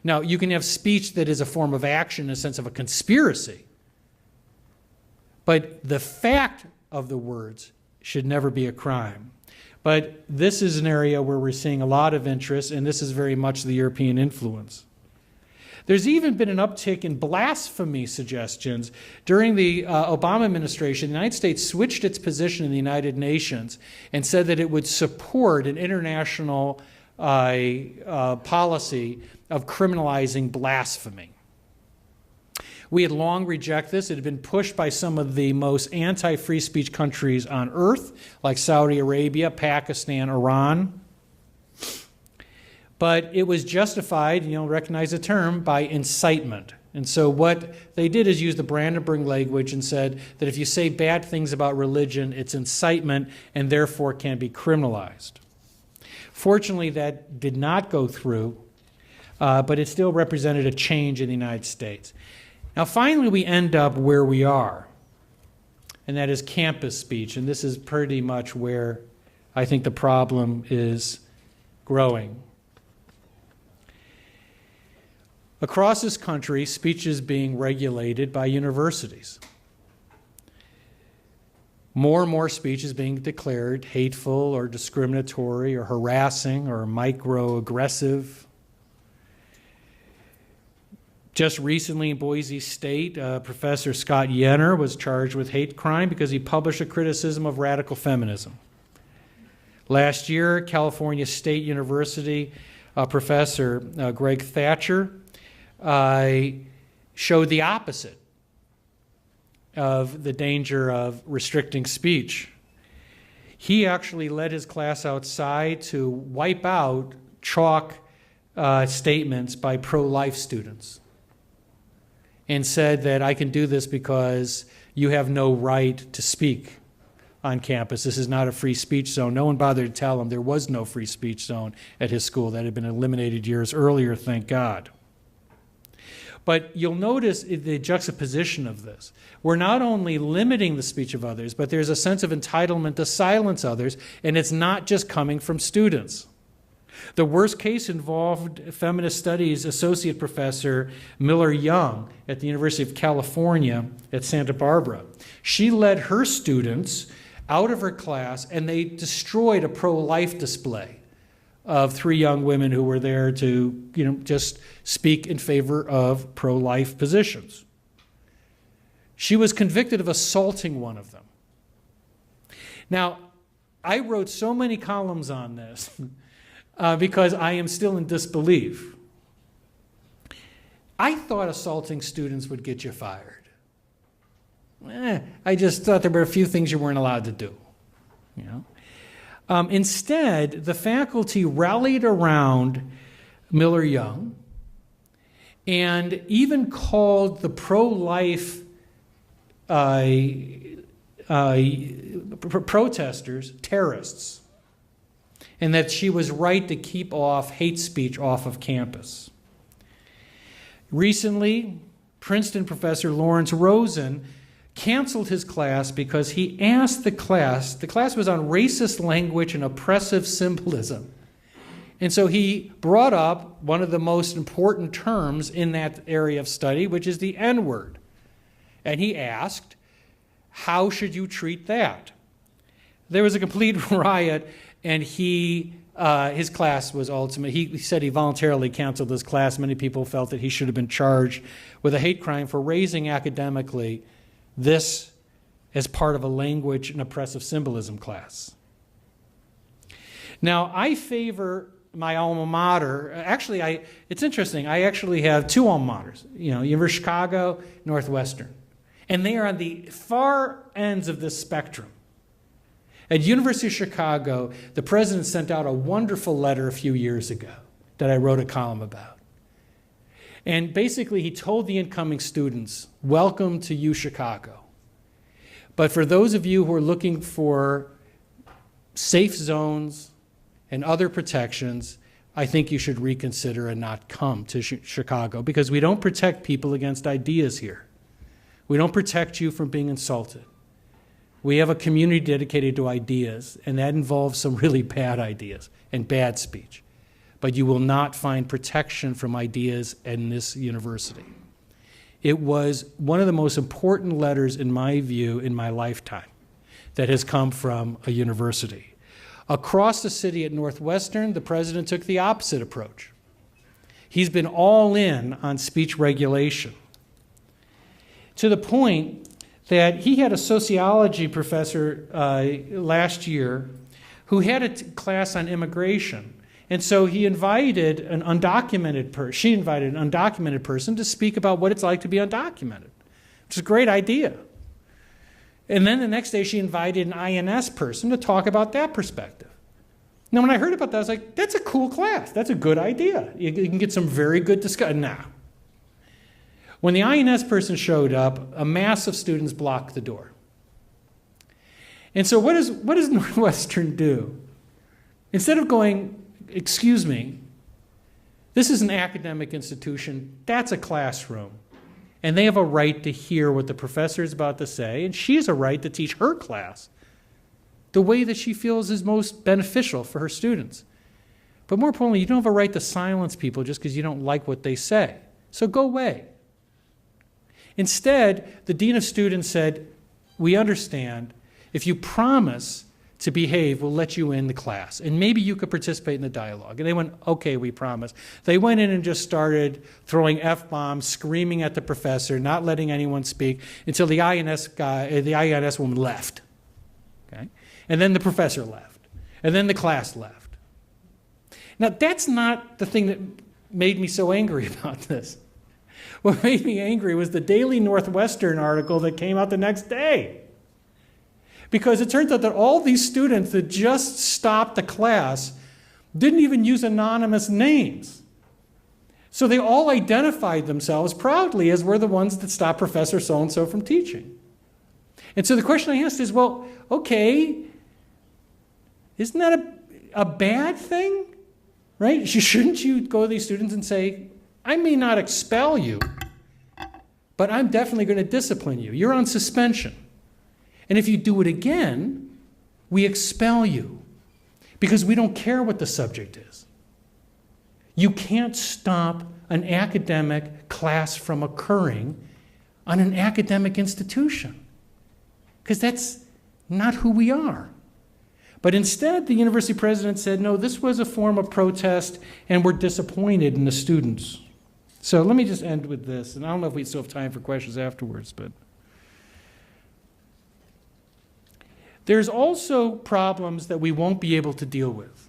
Now, you can have speech that is a form of action in a sense of a conspiracy, but the fact of the words should never be a crime. But this is an area where we're seeing a lot of interest, and this is very much the European influence. There's even been an uptick in blasphemy suggestions. During the Obama administration, the United States switched its position in the United Nations and said that it would support an international policy of criminalizing blasphemy. We had long rejected this. It had been pushed by some of the most anti-free speech countries on earth, like Saudi Arabia, Pakistan, Iran. But it was justified, you'll recognize the term, by incitement. And so what they did is use the Brandenburg language and said that if you say bad things about religion, it's incitement and therefore can be criminalized. Fortunately, that did not go through, but it still represented a change in the United States. Now, finally, we end up where we are, and that is campus speech. And this is pretty much where I think the problem is growing. Across this country, speech is being regulated by universities. More and more speech is being declared hateful or discriminatory or harassing or microaggressive. Just recently in Boise State, Professor Scott Yenner was charged with hate crime because he published a criticism of radical feminism. Last year, California State University Professor Greg Thatcher showed the opposite of the danger of restricting speech. He actually led his class outside to wipe out chalk statements by pro-life students and said that I can do this because you have no right to speak on campus. This is not a free speech zone. No one bothered to tell him there was no free speech zone at his school. That had been eliminated years earlier, thank God. But you'll notice the juxtaposition of this. We're not only limiting the speech of others, but there's a sense of entitlement to silence others, and it's not just coming from students. The worst case involved feminist studies associate professor Miller Young at the University of California at Santa Barbara. She led her students out of her class, and they destroyed a pro-life display of 3 young women who were there to, just speak in favor of pro-life positions. She was convicted of assaulting one of them. Now, I wrote so many columns on this because I am still in disbelief. I thought assaulting students would get you fired. I just thought there were a few things you weren't allowed to do, Instead, the faculty rallied around Miller Young and even called the pro-life protesters terrorists, and that she was right to keep off hate speech off of campus. Recently, Princeton professor Lawrence Rosen canceled his class because he asked the class was on racist language and oppressive symbolism. And so he brought up one of the most important terms in that area of study, which is the N-word. And he asked, how should you treat that? There was a complete riot, and his class was he said he voluntarily canceled his class. Many people felt that he should have been charged with a hate crime for raising academically this as part of a language and oppressive symbolism class. Now, I favor my alma mater. Actually, it's interesting. I actually have 2 alma maters, University of Chicago, Northwestern. And they are on the far ends of this spectrum. At University of Chicago, the president sent out a wonderful letter a few years ago that I wrote a column about. And basically, he told the incoming students, welcome to UChicago. But for those of you who are looking for safe zones and other protections, I think you should reconsider and not come to Chicago, because we don't protect people against ideas here. We don't protect you from being insulted. We have a community dedicated to ideas, and that involves some really bad ideas and bad speech. But you will not find protection from ideas in this university. It was one of the most important letters, in my view, in my lifetime that has come from a university. Across the city at Northwestern, the president took the opposite approach. He's been all in on speech regulation, to the point that he had a sociology professor last year who had a class on immigration. And so he invited an undocumented person, she invited an undocumented person to speak about what it's like to be undocumented, which is a great idea. And then the next day she invited an INS person to talk about that perspective. Now, when I heard about that, I was like, that's a cool class. That's a good idea. You can get some very good discussion. Now, when the INS person showed up, a mass of students blocked the door. And so what does Northwestern do? Instead of going, excuse me, this is an academic institution, that's a classroom, and they have a right to hear what the professor is about to say, and she has a right to teach her class the way that she feels is most beneficial for her students. But more importantly, you don't have a right to silence people just because you don't like what they say. So go away. Instead, the dean of students said, we understand, if you promise to behave, we'll let you in the class, and maybe you could participate in the dialogue. And they went, okay, we promise. They went in and just started throwing F-bombs, screaming at the professor, not letting anyone speak, until the INS woman left. Okay? And then the professor left. And then the class left. Now, that's not the thing that made me so angry about this. What made me angry was the Daily Northwestern article that came out the next day. Because it turns out that all these students that just stopped the class didn't even use anonymous names. So they all identified themselves proudly as we're the ones that stopped Professor so-and-so from teaching. And so the question I asked is, well, okay, isn't that a bad thing? Right? Shouldn't you go to these students and say, I may not expel you, but I'm definitely going to discipline you. You're on suspension. And if you do it again, we expel you because we don't care what the subject is. You can't stop an academic class from occurring on an academic institution because that's not who we are. But instead, the university president said, no, this was a form of protest and we're disappointed in the students. So let me just end with this, and I don't know if we still have time for questions afterwards, but there's also problems that we won't be able to deal with.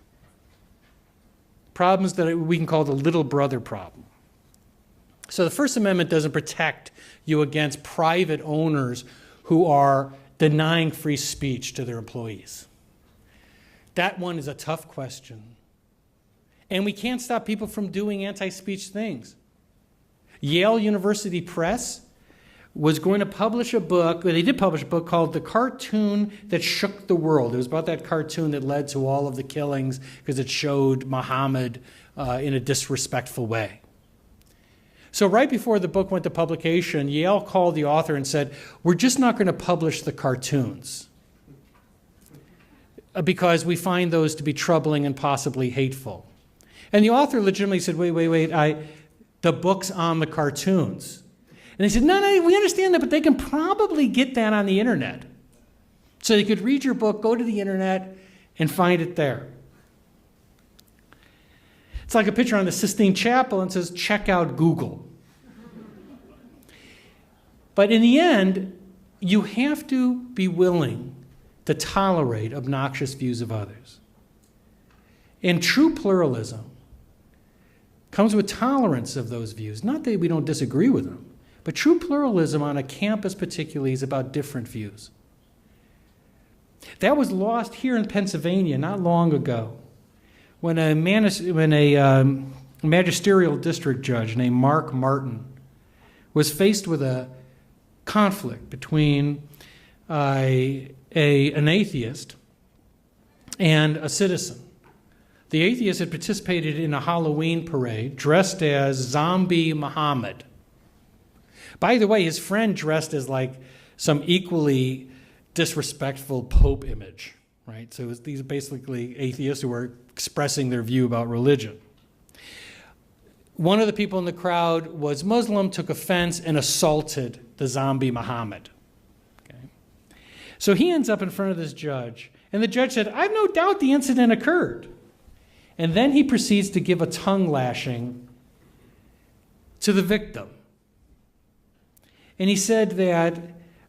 Problems that we can call the little brother problem. So the First Amendment doesn't protect you against private owners who are denying free speech to their employees. That one is a tough question. And we can't stop people from doing anti-speech things. Yale University Press was going to publish a book, they did publish a book called The Cartoon That Shook the World. It was about that cartoon that led to all of the killings because it showed Muhammad in a disrespectful way. So right before the book went to publication, Yale called the author and said, we're just not going to publish the cartoons because we find those to be troubling and possibly hateful. And the author legitimately said, wait, the book's on the cartoons. And they said, no, we understand that, but they can probably get that on the internet. So they could read your book, go to the internet, and find it there. It's like a picture on the Sistine Chapel and says, check out Google. But in the end, you have to be willing to tolerate obnoxious views of others. And true pluralism comes with tolerance of those views. Not that we don't disagree with them, but true pluralism on a campus particularly is about different views. That was lost here in Pennsylvania not long ago when a magisterial district judge named Mark Martin was faced with a conflict between an atheist and a citizen. The atheist had participated in a Halloween parade dressed as Zombie Muhammad. By the way, his friend dressed as like some equally disrespectful Pope image, right? So these are basically atheists who are expressing their view about religion. One of the people in the crowd was Muslim, took offense, and assaulted the Zombie Muhammad. Okay? So he ends up in front of this judge, and the judge said, I have no doubt the incident occurred. And then he proceeds to give a tongue lashing to the victim. And he said that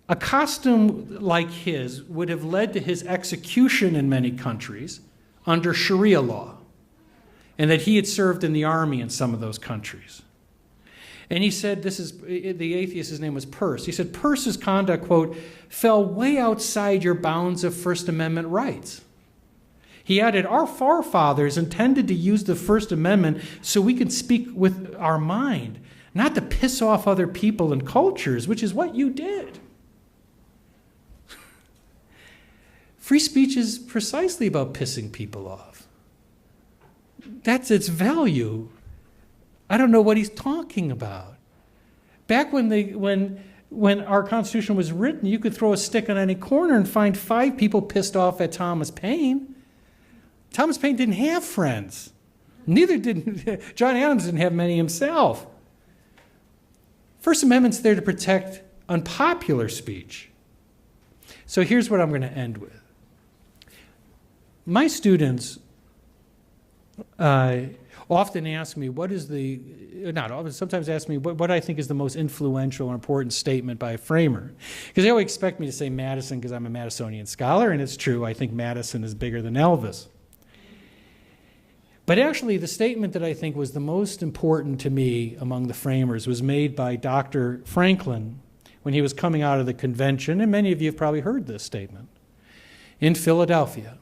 a costume like his would have led to his execution in many countries under Sharia law, and that he had served in the army in some of those countries. And he said, the atheist, his name was Peirce. He said, Peirce's conduct, quote, fell way outside your bounds of First Amendment rights. He added, our forefathers intended to use the First Amendment so we can speak with our mind, not to piss off other people and cultures, which is what you did. Free speech is precisely about pissing people off. That's its value. I don't know what he's talking about. Back when our Constitution was written, you could throw a stick on any corner and find 5 people pissed off at Thomas Paine. Thomas Paine didn't have friends. Neither did John Adams, didn't have many himself. First Amendment's there to protect unpopular speech. So here's what I'm going to end with. My students often ask me, sometimes ask me what I think is the most influential or important statement by a framer. Because they always expect me to say Madison because I'm a Madisonian scholar, and it's true, I think Madison is bigger than Elvis. But actually, the statement that I think was the most important to me among the framers was made by Dr. Franklin when he was coming out of the convention, and many of you have probably heard this statement, in Philadelphia.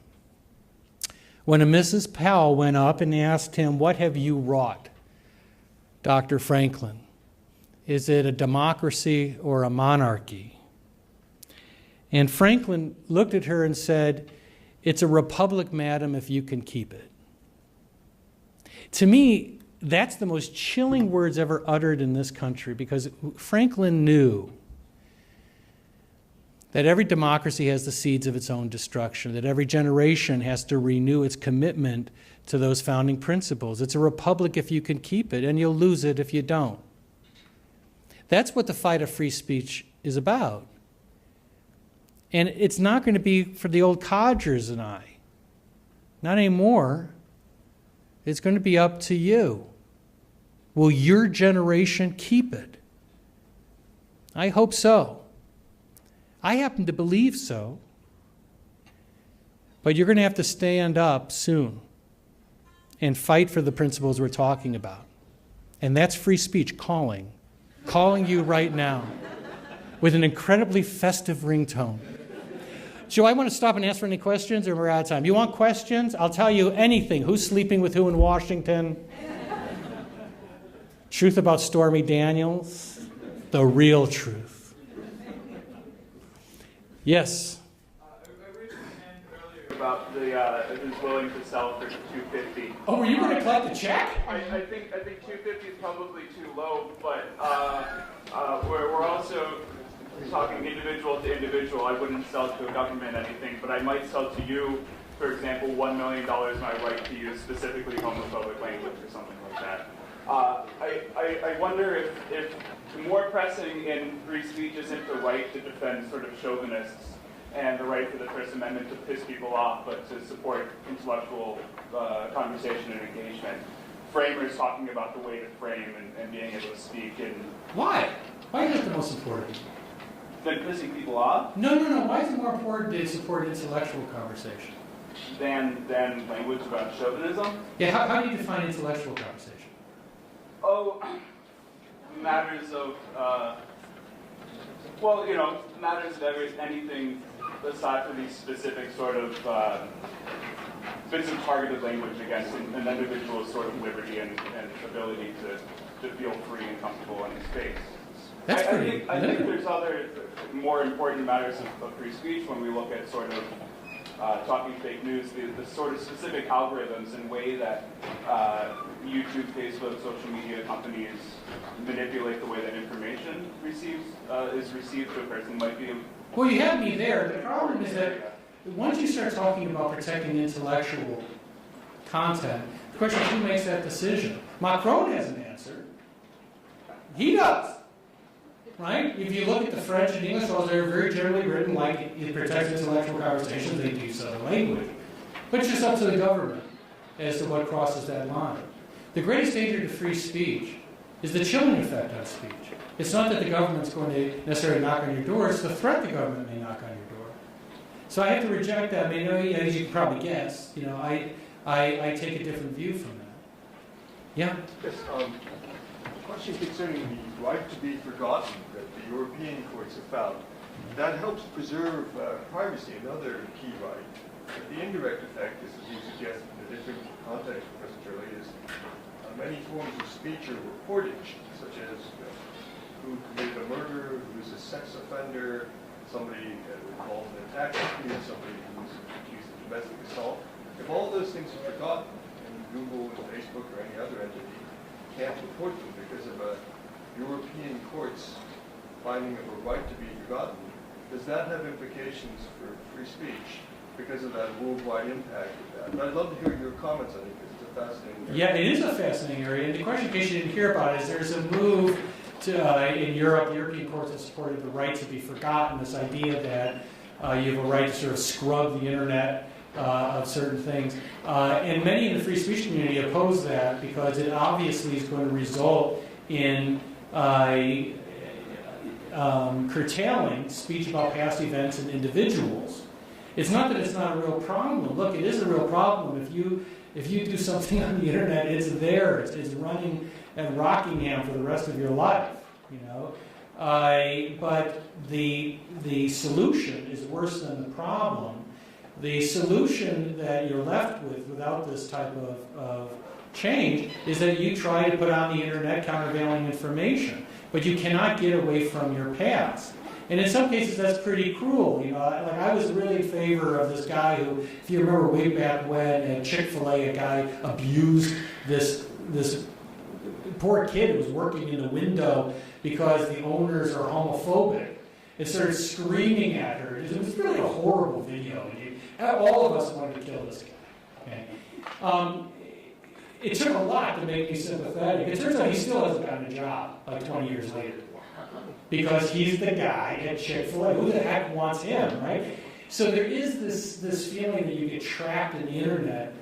When a Mrs. Powell went up and asked him, what have you wrought, Dr. Franklin? Is it a democracy or a monarchy? And Franklin looked at her and said, it's a republic, madam, if you can keep it. To me, that's the most chilling words ever uttered in this country, because Franklin knew that every democracy has the seeds of its own destruction, that every generation has to renew its commitment to those founding principles. It's a republic if you can keep it, and you'll lose it if you don't. That's what the fight of free speech is about. And it's not going to be for the old codgers and I. Not anymore. It's going to be up to you. Will your generation keep it? I hope so. I happen to believe so. But you're going to have to stand up soon and fight for the principles we're talking about. And that's free speech calling you right now with an incredibly festive ringtone. Joe, I want to stop and ask for any questions, or we're out of time. You want questions? I'll tell you anything. Who's sleeping with who in Washington? Truth about Stormy Daniels? The real truth. Yes? I raised my hand earlier about who's willing to sell for $250. Oh, were you going to collect the check? I think $250 is probably too low, but we're also talking individual to individual. I wouldn't sell to a government anything, but I might sell to you, for example, $1 million my right to use specifically homophobic language or something like that. I wonder if more pressing in free speech isn't the right to defend sort of chauvinists and the right for the First Amendment to piss people off, but to support intellectual conversation and engagement. Framers talking about the way to frame and being able to speak. And Why? Why is that the most important? than pissing people off? No. Why is it more important to support intellectual conversation? Than language about chauvinism? Yeah, how do you define intellectual conversation? Oh, matters of, matters of anything aside from these specific sort of bits of targeted language against an individual's sort of liberty and ability to feel free and comfortable in his space. That's I pretty think there's other more important matters of free speech when we look at sort of talking fake news, the sort of specific algorithms and way that YouTube, Facebook, social media companies manipulate the way that information is received to a person might be. Well, you have me there. The problem is that once you start talking about protecting intellectual content, the question is who makes that decision? Macron has an answer. He does. Right? If you look at the French and English laws, they're very generally written like it protects intellectual conversations, they do so in language. But it's just up to the government as to what crosses that line. The greatest danger to free speech is the chilling effect on speech. It's not that the government's going to necessarily knock on your door, it's the threat the government may knock on your door. So I have to reject that. I mean, as you can probably guess, I take a different view from that. Yeah? Yes, question concerning the right to be forgotten that the European courts have found. That helps preserve privacy, another key right. But the indirect effect, as you suggest in a different context, Professor Turle, is many forms of speech or reportage, such as who committed a murder, who's a sex offender, somebody involved in a tax dispute, somebody who's accused of domestic assault. If all those things are forgotten, and Google and Facebook or any other entity can't report them because of a European court's finding of a right to be forgotten, does that have implications for free speech because of that worldwide impact of that? But I'd love to hear your comments on it because it's a fascinating area. Yeah, it is a fascinating area. And the question, in case you didn't hear about it, is there's a move in Europe. The European courts have supported the right to be forgotten, this idea that you have a right to sort of scrub the internet of certain things. And many in the free speech community oppose that because it obviously is going to result in curtailing speech about past events and individuals. It's not that it's not a real problem. Look, it is a real problem. If you do something on the internet, it's there. It's running at Rockingham for the rest of your life. But the solution is worse than the problem. The solution that you're left with without this type of change is that you try to put on the internet countervailing information, but you cannot get away from your past. And in some cases, that's pretty cruel. Like I was really in favor of this guy who, if you remember way back when at Chick-fil-A, a guy abused this poor kid who was working in the window because the owners are homophobic. It started screaming at her. It was really a horrible video. All of us wanted to kill this guy. Okay? It took a lot to make me sympathetic. It turns out he still hasn't gotten a job like 20 years later. Because he's the guy at Chick-fil-A. Who the heck wants him, right? So there is this feeling that you get trapped in the internet.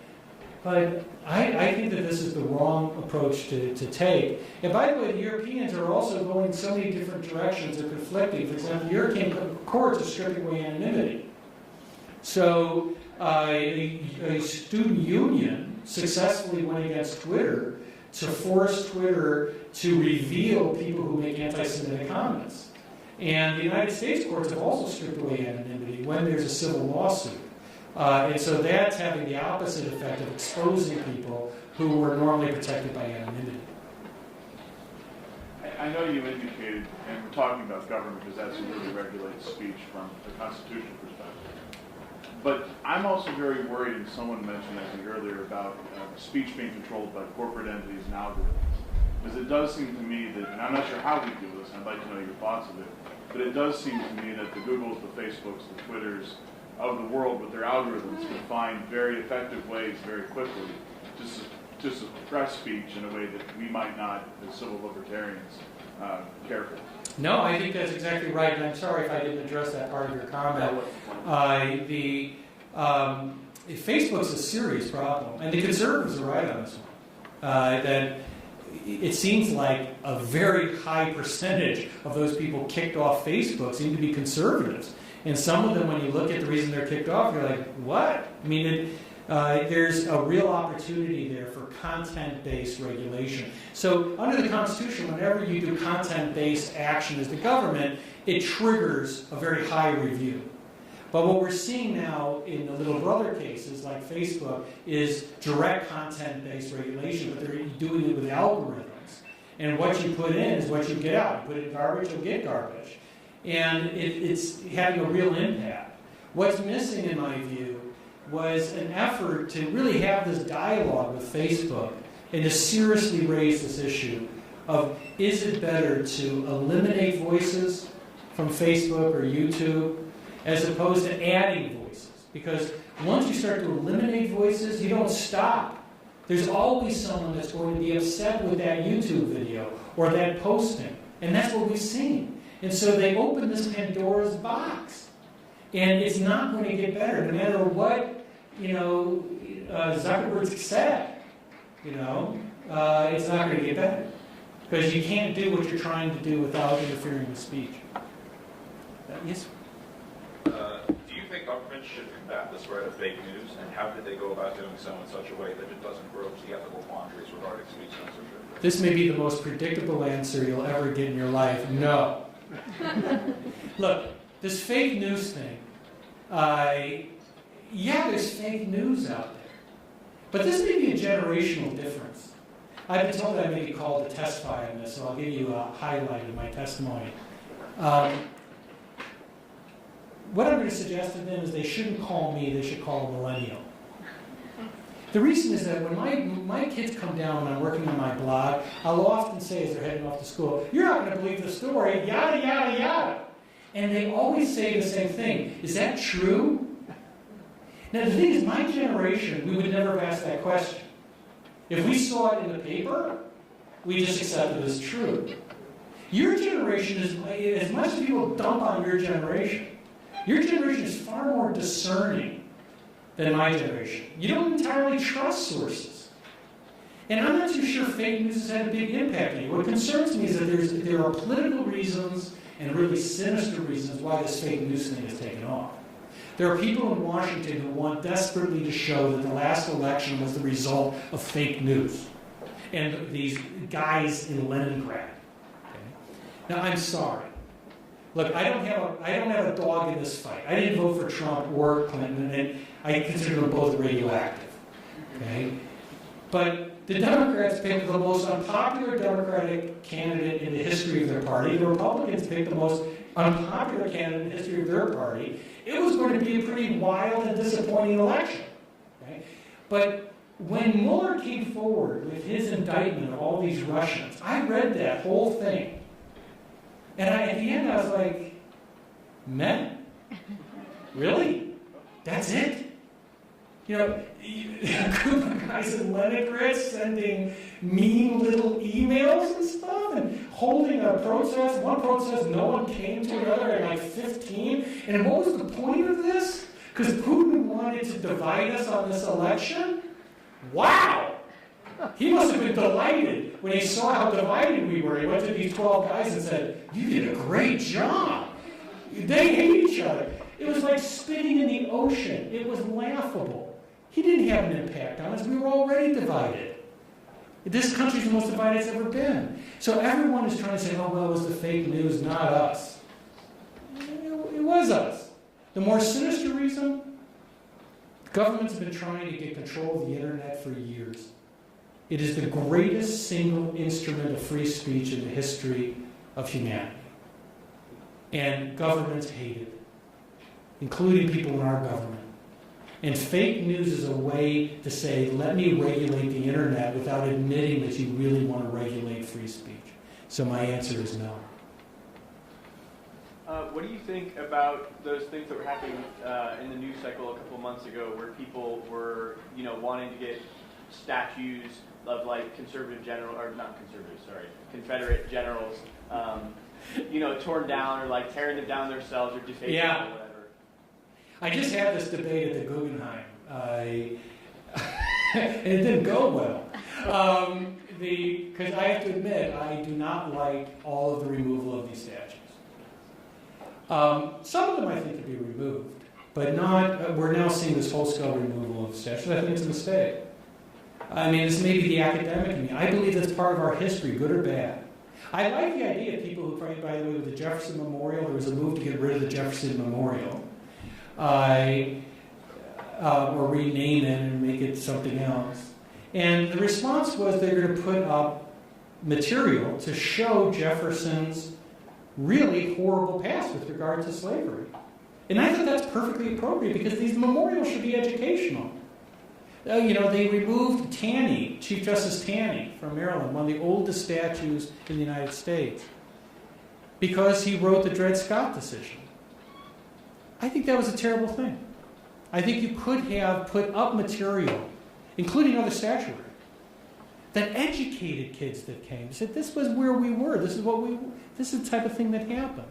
But I think that this is the wrong approach to take. And by the way, the Europeans are also going in so many different directions. They're conflicting. For example, the European courts are stripping away anonymity. So a student union successfully went against Twitter to force Twitter to reveal people who make anti-Semitic comments. And the United States courts have also stripped away anonymity when there's a civil lawsuit. And so that's having the opposite effect of exposing people who were normally protected by anonymity. I know you indicated, and we're talking about government because that's what really regulates speech from the constitutional perspective. But I'm also very worried, and someone mentioned, I think earlier, about speech being controlled by corporate entities and algorithms. Because it does seem to me that, and I'm not sure how we do this, and I'd like to know your thoughts of it, but it does seem to me that the Googles, the Facebooks, the Twitters of the world with their algorithms can find very effective ways very quickly to suppress speech in a way that we might not, as civil libertarians, care for. No, I think that's exactly right, and I'm sorry if I didn't address that part of your comment. Facebook's a serious problem, and the conservatives are right on this one. That it seems like a very high percentage of those people kicked off Facebook seem to be conservatives. And some of them, when you look at the reason they're kicked off, you're like, what? I mean, there's a real opportunity there for content-based regulation. So under the Constitution, whenever you do content-based action as the government, it triggers a very high review. But what we're seeing now in the little brother cases like Facebook is direct content-based regulation, but they're doing it with algorithms. And what you put in is what you get out. You put in garbage, you'll get garbage. And it's having a real impact. What's missing, in my view, was an effort to really have this dialogue with Facebook and to seriously raise this issue of, is it better to eliminate voices from Facebook or YouTube as opposed to adding voices? Because once you start to eliminate voices, you don't stop. There's always someone that's going to be upset with that YouTube video or that posting. And that's what we've seen. And so they open this Pandora's box. And it's not going to get better, no matter what, Zuckerberg said. It's not going to get better. because you can't do what you're trying to do without interfering with speech. Yes? Do you think government should combat the spread of fake news, and how did they go about doing so in such a way that it doesn't broach the ethical quandaries regarding speech censorship? This may be the most predictable answer you'll ever get in your life. No. Look, this fake news thing, yeah, there's fake news out there. But this may be a generational difference. I've been told that I may be called to testify on this, so I'll give you a highlight of my testimony. What I'm going to suggest to them is they shouldn't call me, they should call a millennial. The reason is that when my kids come down when I'm working on my blog, I'll often say as they're heading off to school, "You're not going to believe the story, yada, yada, yada." And they always say the same thing. Is that true? Now the thing is, my generation, we would never have asked that question. If we saw it in the paper, we just accepted it as true. Your generation is, as much as people dump on your generation is far more discerning than my generation. You don't entirely trust sources. And I'm not too sure fake news has had a big impact on you. What concerns me is that there are political reasons and really sinister reasons why this fake news thing has taken off. There are people in Washington who want desperately to show that the last election was the result of fake news. And these guys in Leningrad. Okay? Now, I'm sorry. Look, I don't have a dog in this fight. I didn't vote for Trump or Clinton, and I consider them both radioactive. Okay? But the Democrats picked the most unpopular Democratic candidate in the history of their party. The Republicans picked the most unpopular candidate in the history of their party. It was going to be a pretty wild and disappointing election. Okay? But when Mueller came forward with his indictment of all these Russians, I read that whole thing. And at the end, I was like, men? Really? That's it? You know, a group of guys in Leningrad sending mean little emails and stuff and holding a protest. One protest, no one came to another at like 15. And what was the point of this? Because Putin wanted to divide us on this election? Wow! He must have been delighted when he saw how divided we were. He went to these 12 guys and said, "You did a great job." They hate each other. It was like spitting in the ocean. It was laughable. He didn't have an impact on us. We were already divided. This country's the most divided it's ever been. So everyone is trying to say, "Oh, well, it was the fake news, not us." It was us. The more sinister reason, governments have been trying to get control of the internet for years. It is the greatest single instrument of free speech in the history of humanity. And governments hate it, including people in our government. And fake news is a way to say, let me regulate the internet without admitting that you really want to regulate free speech. So my answer is no. What do you think about those things that were happening in the news cycle a couple months ago, where people were, wanting to get statues of like Confederate generals, torn down, or like tearing them down themselves, or defacing them, or whatever? I just had this debate at the Guggenheim, and it didn't go well. Because I have to admit, I do not like all of the removal of these statues. Some of them I think could be removed, but not. We're now seeing this whole-scale removal of statues. I think it's a mistake. I mean, this may be the academic in me. I believe that's part of our history, good or bad. I like the idea of people who, by the way, with the Jefferson Memorial, there was a move to get rid of the Jefferson Memorial, or rename it and make it something else. And the response was they're going to put up material to show Jefferson's really horrible past with regard to slavery. And I think that's perfectly appropriate because these memorials should be educational. They removed Taney, Chief Justice Taney from Maryland, one of the oldest statues in the United States, because he wrote the Dred Scott decision. I think that was a terrible thing. I think you could have put up material, including other statuary, that educated kids that came. Said this was where we were. This is the type of thing that happened.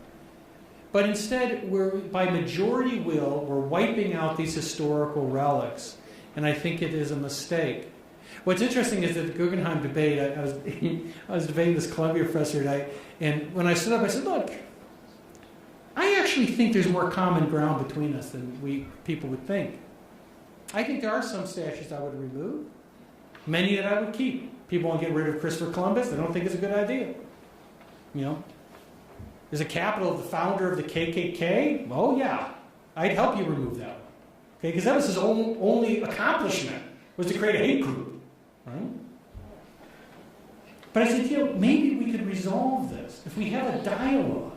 But instead, by majority will, we're wiping out these historical relics. And I think it is a mistake. What's interesting is that the Guggenheim debate, I was debating this Columbia professor today, and when I stood up, I said, look, I actually think there's more common ground between us than people would think. I think there are some statues I would remove, many that I would keep. People want to get rid of Christopher Columbus. I don't think it's a good idea. You know, there's a capital of the founder of the KKK. Oh yeah, I'd help you remove that one. Okay, because that was his only accomplishment, was to create a hate group. Right? But I said, you know, maybe we could resolve this if we have a dialogue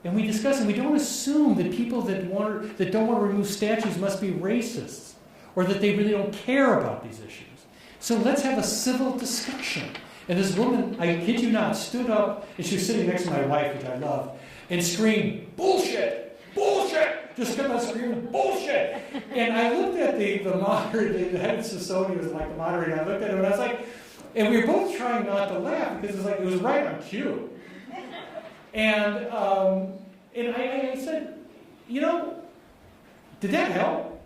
and we discuss it. We don't assume that people that don't want to remove statues must be racists or that they really don't care about these issues. So let's have a civil discussion. And this woman, I kid you not, stood up, and she was sitting next to my wife, which I loved, and screamed, bullshit! Bullshit! Just kept on screaming, bullshit! And I looked at the moderator, the head of Smithsonian was like the moderator, and I looked at him and I was like, and we were both trying not to laugh because it was right on cue. And I said, you know, did that help?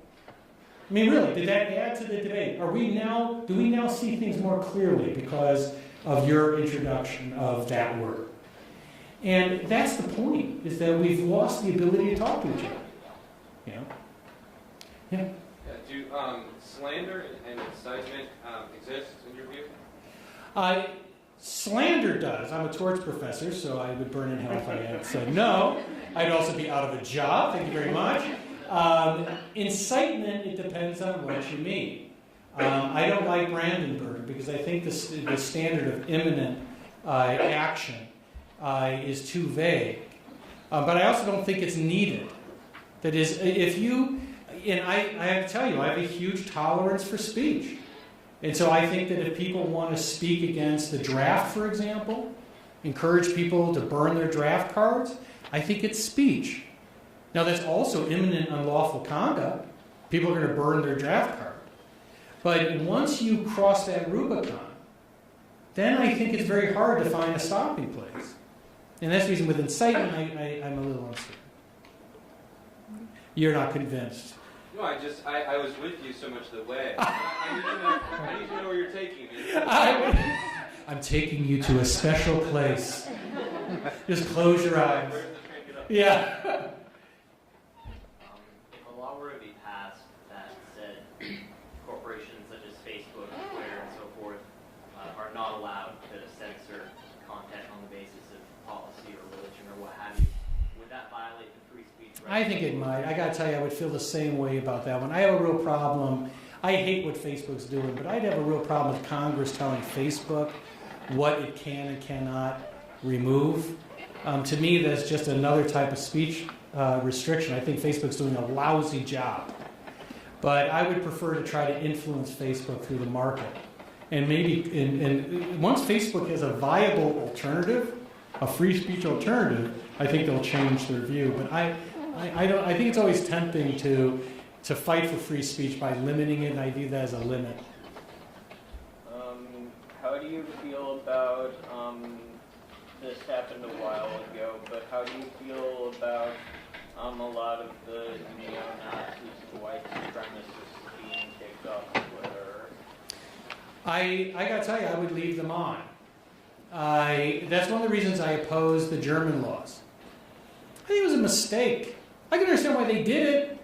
I mean, really, did that add to the debate? Do we now see things more clearly because of your introduction of that word? And that's the point, is that we've lost the ability to talk to each other. You know? Yeah. Do slander and incitement exist in your view? Slander does. I'm a torts professor, so I would burn in hell if I had said no. I'd also be out of a job. Thank you very much. Incitement, it depends on what you mean. I don't like Brandenburg because I think the standard of imminent action is too vague. But I also don't think it's needed. That is, if you, and I have to tell you, I have a huge tolerance for speech. And so I think that if people want to speak against the draft, for example, encourage people to burn their draft cards, I think it's speech. Now that's also imminent unlawful conduct. People are going to burn their draft card. But once you cross that Rubicon, then I think it's very hard to find a stopping place. And that's the reason with incitement, I'm a little uncertain. You're not convinced. No, I was with you so much the way. I need to know where you're taking me. I'm taking you to a special place. Just close your eyes. Yeah. If a law were to be passed that said corporations such as Facebook, Twitter, and so forth are not allowed to censor content on the basis of policy or religion or what have you, would that violate the free speech right? I think it might. I got to tell you, I would feel the same way about that one. I have a real problem. I hate what Facebook's doing, but I'd have a real problem with Congress telling Facebook what it can and cannot remove. To me, that's just another type of speech restriction. I think Facebook's doing a lousy job. But I would prefer to try to influence Facebook through the market. And maybe, and once Facebook has a viable alternative, a free speech alternative, I think they'll change their view. But I think it's always tempting to fight for free speech by limiting it, and I view that as a limit. How do you feel about, this happened a while ago, but how do you feel about a lot of the neo-Nazis and white supremacists being kicked off Twitter? I got to tell you, I would leave them on. That's one of the reasons I oppose the German laws. I think it was a mistake. I can understand why they did it.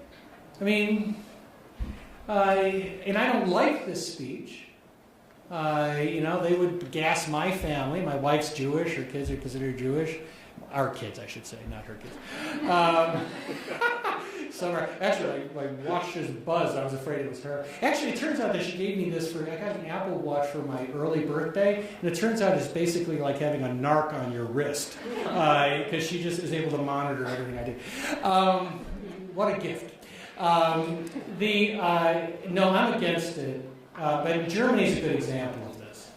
I mean, and I don't like this speech. They would gas my family. My wife's Jewish. Her kids are considered Jewish. Our kids, I should say, not her kids. Actually, I watched this buzz. I was afraid it was her. Actually, it turns out that she gave me this I got an Apple Watch for my early birthday, and it turns out it's basically like having a narc on your wrist, because she just is able to monitor everything I do. What a gift. No, I'm against it. But Germany's a good example of this.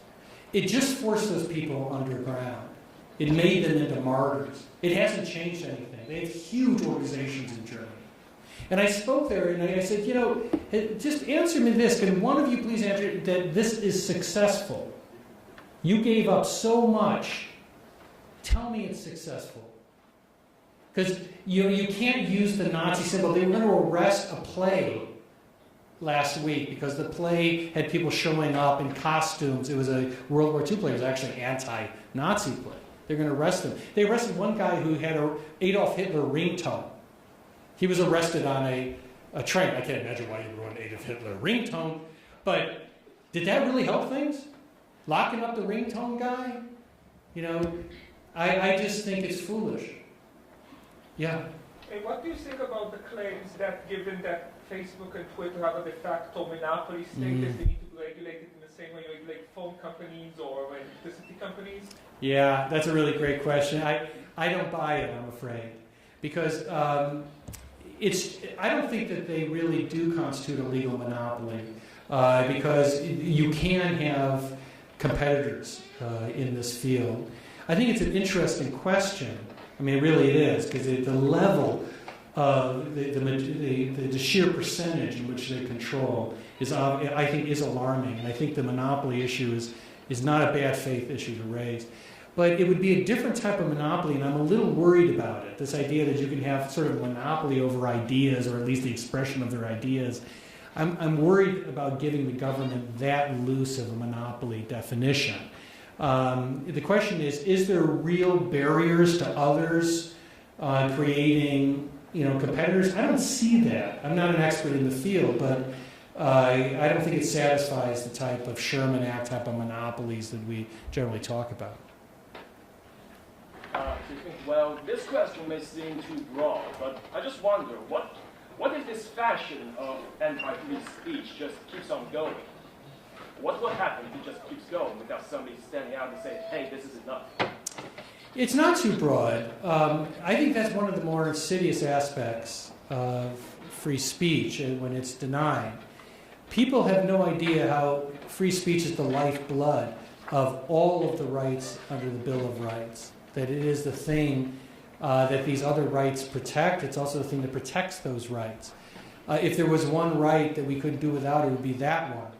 It just forced those people underground. It made them into martyrs. It hasn't changed anything. They have huge organizations in Germany. And I spoke there and I said, just answer me this. Can one of you please answer that this is successful? You gave up so much. Tell me it's successful. Because you can't use the Nazi symbol. They were going to arrest a play last week because the play had people showing up in costumes. It was a World War II play. It was actually an anti-Nazi play. They're going to arrest him. They arrested one guy who had a Adolf Hitler ringtone. He was arrested on a train. I can't imagine why you would want Adolf Hitler ringtone, but did that really help things? Locking up the ringtone guy? You know, I just think it's foolish. Yeah. Hey, what do you think about the claims that given that Facebook and Twitter have a de facto monopoly status, they need to regulate it in the same way you regulate phone companies or electricity companies? Yeah, that's a really great question. I don't buy it, I'm afraid. Because I don't think that they really do constitute a legal monopoly. Because you can have competitors in this field. I think it's an interesting question. I mean, really it is, because the level of the sheer percentage in which they control is, I think, is alarming. And I think the monopoly issue is not a bad faith issue to raise. But it would be a different type of monopoly, and I'm a little worried about it. This idea that you can have sort of a monopoly over ideas, or at least the expression of their ideas. I'm worried about giving the government that loose of a monopoly definition. The question is there real barriers to others creating, competitors? I don't see that. I'm not an expert in the field, but I don't think it satisfies the type of Sherman Act type of monopolies that we generally talk about. Well, this question may seem too broad, but I just wonder, what if this fashion of anti-free speech just keeps on going? What will happen if it just keeps going without somebody standing out and saying, hey, this is enough? It's not too broad. I think that's one of the more insidious aspects of free speech when it's denied. People have no idea how free speech is the lifeblood of all of the rights under the Bill of Rights, that it is the thing that these other rights protect. It's also the thing that protects those rights. If there was one right that we couldn't do without, it would be that one.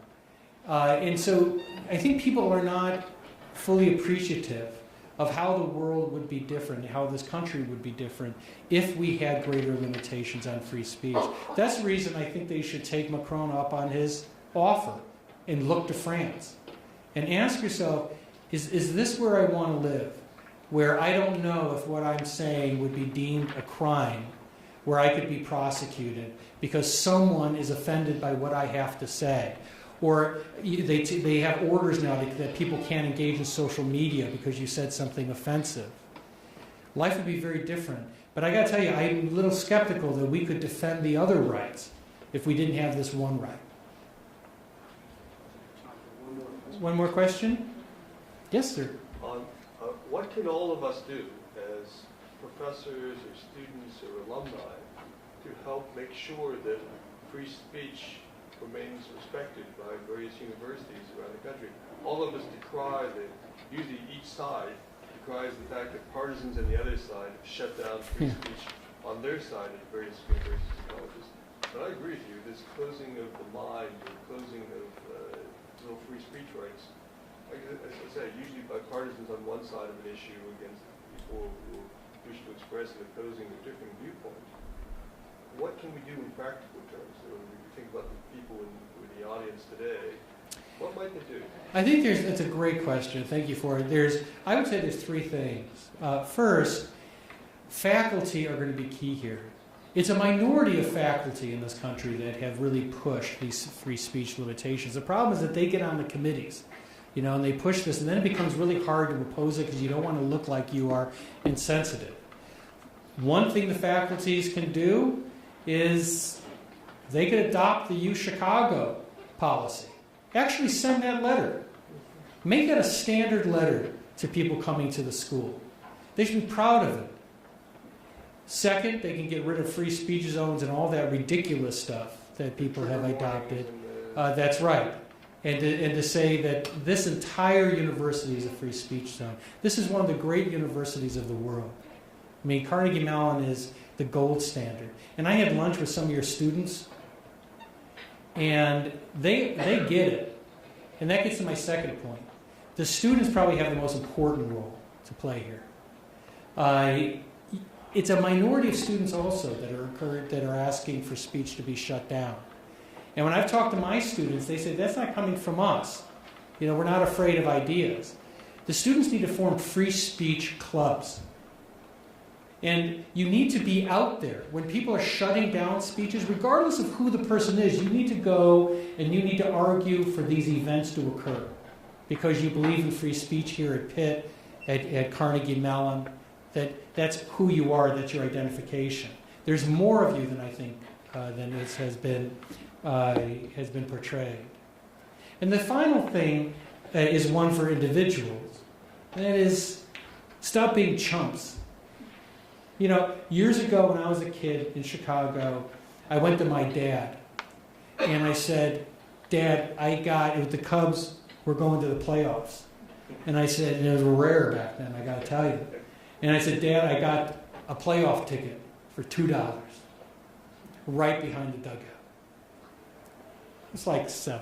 And so I think people are not fully appreciative of how the world would be different, how this country would be different if we had greater limitations on free speech. That's the reason I think they should take Macron up on his offer and look to France. And ask yourself, is this where I want to live? Where I don't know if what I'm saying would be deemed a crime, where I could be prosecuted because someone is offended by what I have to say. Or they have orders now that people can't engage in social media because you said something offensive. Life would be very different. But I got to tell you, I'm a little skeptical that we could defend the other rights if we didn't have this one right. One more question? Yes, sir. What can all of us do as professors or students or alumni to help make sure that free speech remains respected by various universities around the country? All of us decry that, usually each side decries the fact that partisans on the other side shut down free speech on their side at various universities and colleges. But I agree with you, this closing of the mind, or closing of little free speech rights, as I say, usually by partisans on one side of an issue against people who wish to express an opposing or different viewpoint. What can we do in practical terms? So when we think about the people in the audience today, what might they do? I think that's a great question. Thank you for it. I would say there's three things. First, faculty are going to be key here. It's a minority of faculty in this country that have really pushed these free speech limitations. The problem is that they get on the committees, and they push this, and then it becomes really hard to oppose it because you don't want to look like you are insensitive. One thing the faculties can do is they could adopt the U Chicago policy. Actually send that letter. Make that a standard letter to people coming to the school. They should be proud of it. Second, they can get rid of free speech zones and all that ridiculous stuff that people have adopted. That's right. And to say that this entire university is a free speech zone. This is one of the great universities of the world. I mean, Carnegie Mellon is the gold standard. And I had lunch with some of your students, and they get it. And that gets to my second point. The students probably have the most important role to play here. It's a minority of students also that are asking for speech to be shut down. And when I've talked to my students, they say, that's not coming from us. You know, we're not afraid of ideas. The students need to form free speech clubs. And you need to be out there. When people are shutting down speeches, regardless of who the person is, you need to go and you need to argue for these events to occur. Because you believe in free speech here at Pitt, at Carnegie Mellon, that's who you are, that's your identification. There's more of you than I think than this has been portrayed. And the final thing is one for individuals. And that is, stop being chumps. You know, years ago when I was a kid in Chicago, I went to my dad and I said, Dad, the Cubs were going to the playoffs. And I said, and it was rare back then, I got to tell you. And I said, Dad, I got a playoff ticket for $2 right behind the dugout. It's like $7.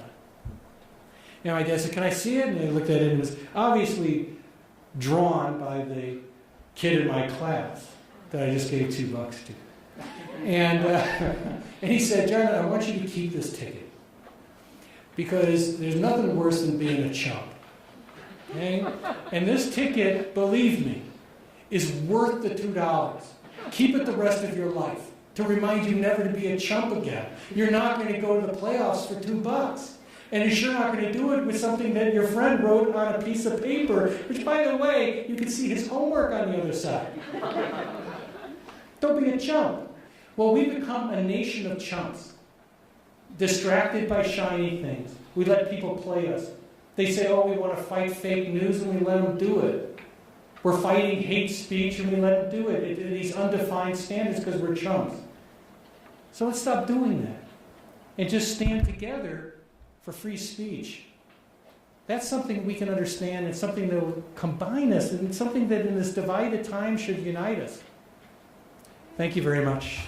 And my dad said, can I see it? And I looked at it and it was obviously drawn by the kid in my class that I just gave $2 to. And he said, John, I want you to keep this ticket because there's nothing worse than being a chump. Okay? And this ticket, believe me, is worth the $2. Keep it the rest of your life to remind you never to be a chump again. You're not going to go to the playoffs for $2. And you're sure not going to do it with something that your friend wrote on a piece of paper, which, by the way, you can see his homework on the other side. Don't be a chump. Well, we become a nation of chumps, distracted by shiny things. We let people play us. They say, oh, we want to fight fake news, and we let them do it. We're fighting hate speech, and we let them do it. These undefined standards because we're chumps. So let's stop doing that and just stand together for free speech. That's something we can understand. It's something that will combine us, and it's something that in this divided time should unite us. Thank you very much.